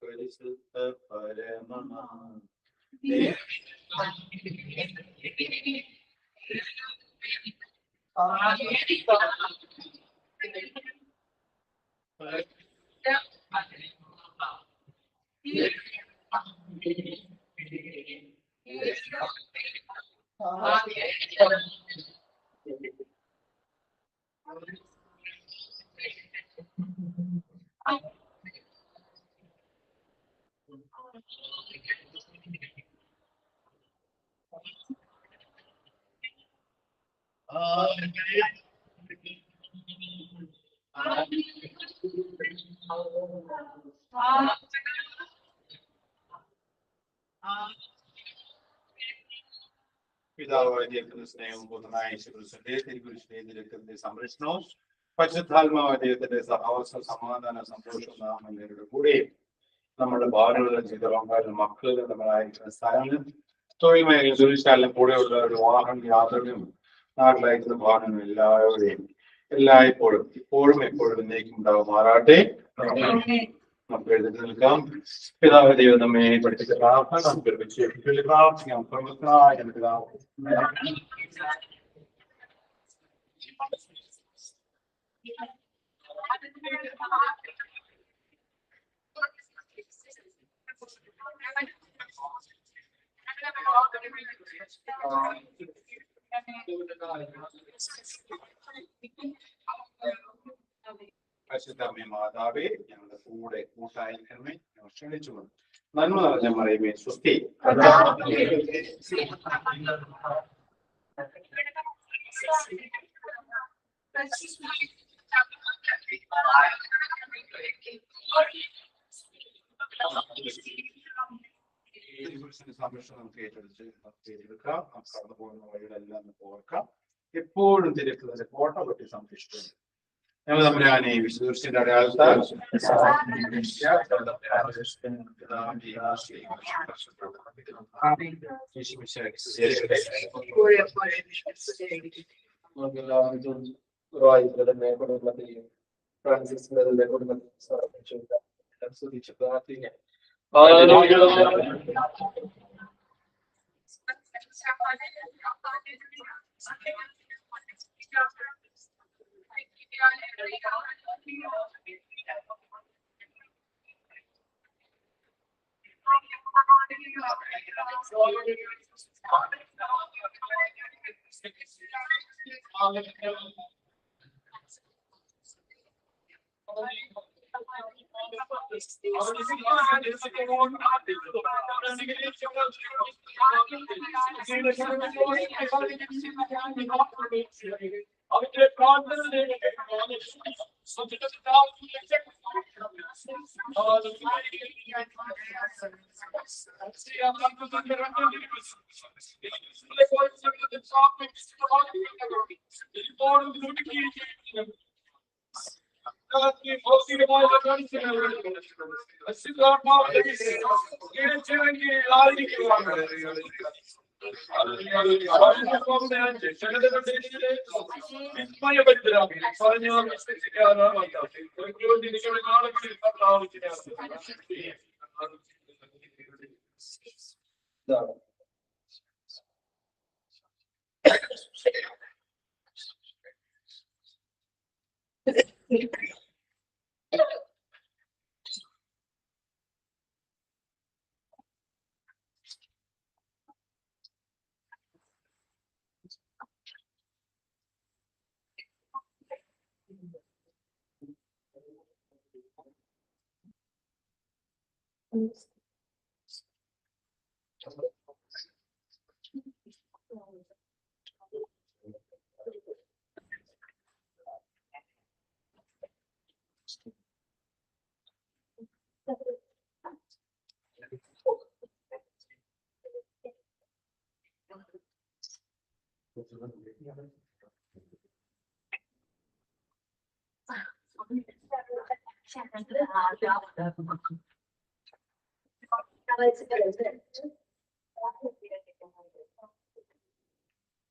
പരിശുദ്ധ പരമമാ പിതാവായ ദൈവത്തിന്റെ സ്നേഹവും പുത്രനായ യേശുക്രിസ്തുവിന്റെ തിരുക്കുരിശിന്റെ സംരക്ഷണവും പരിശുദ്ധാത്മാവായ ദൈവത്തിന്റെ സഹവാസ സമാധാന സന്തോഷവും നാം എല്ലാവരുടെ കൂടെയും നമ്മുടെ ഭാര്യകളും ചെയ്തവന്മാരും മക്കളും നമ്മളായിരിക്കുന്ന സ്ഥലങ്ങളും തൊഴിൽ മേഖല ജോലിശാലും കൂടെയുള്ളവരുടെ വാഹന യാത്രകളും നാട്ടിലയക്കുന്ന ഭാഗങ്ങളും എല്ലാവരുടെയും എല്ലായ്പ്പോഴും ഇപ്പോഴും എപ്പോഴും എന്നേക്കും ഉണ്ടാകുമാറാട്ടെ. നമുക്ക് എഴുതി നിൽക്കാം. പിതാവ് ദൈവം നമ്മെ പഠിപ്പിച്ച പ്രാർത്ഥന നമുക്ക് ഒരുമിച്ച് പ്രാർത്ഥിക്കാം. പ്രമുഖനായ പിതാവ് പരിശുദ്ധമേ മാതാവേ, ഞങ്ങളുടെ കൂടെ കൂട്ടായിരിക്കണമേ. ഞങ്ങൾ ക്ഷണിച്ചുകൊണ്ട് നന്മ നിറഞ്ഞ മറിയമേ സ്വസ്തി. സംരക്ഷണം നമുക്ക് ഏറ്റെടുക്കാം. കടന്നു പോകുന്ന വഴികളെല്ലാം നമുക്ക് ഓർക്കാം. എപ്പോഴും തിരക്കുന്നതിന്റെ കോട്ട പറ്റി സംരക്ഷിക്കുന്നു. ഞങ്ങൾ തമ്പുരാനെ വിശുദ്ധ അടയാളത്താൽ ഫ്രാൻസിസിന്റെ കുടുംബത്തിൽ ശ്രദ്ധിച്ചു പ്രാർത്ഥിക്കാം.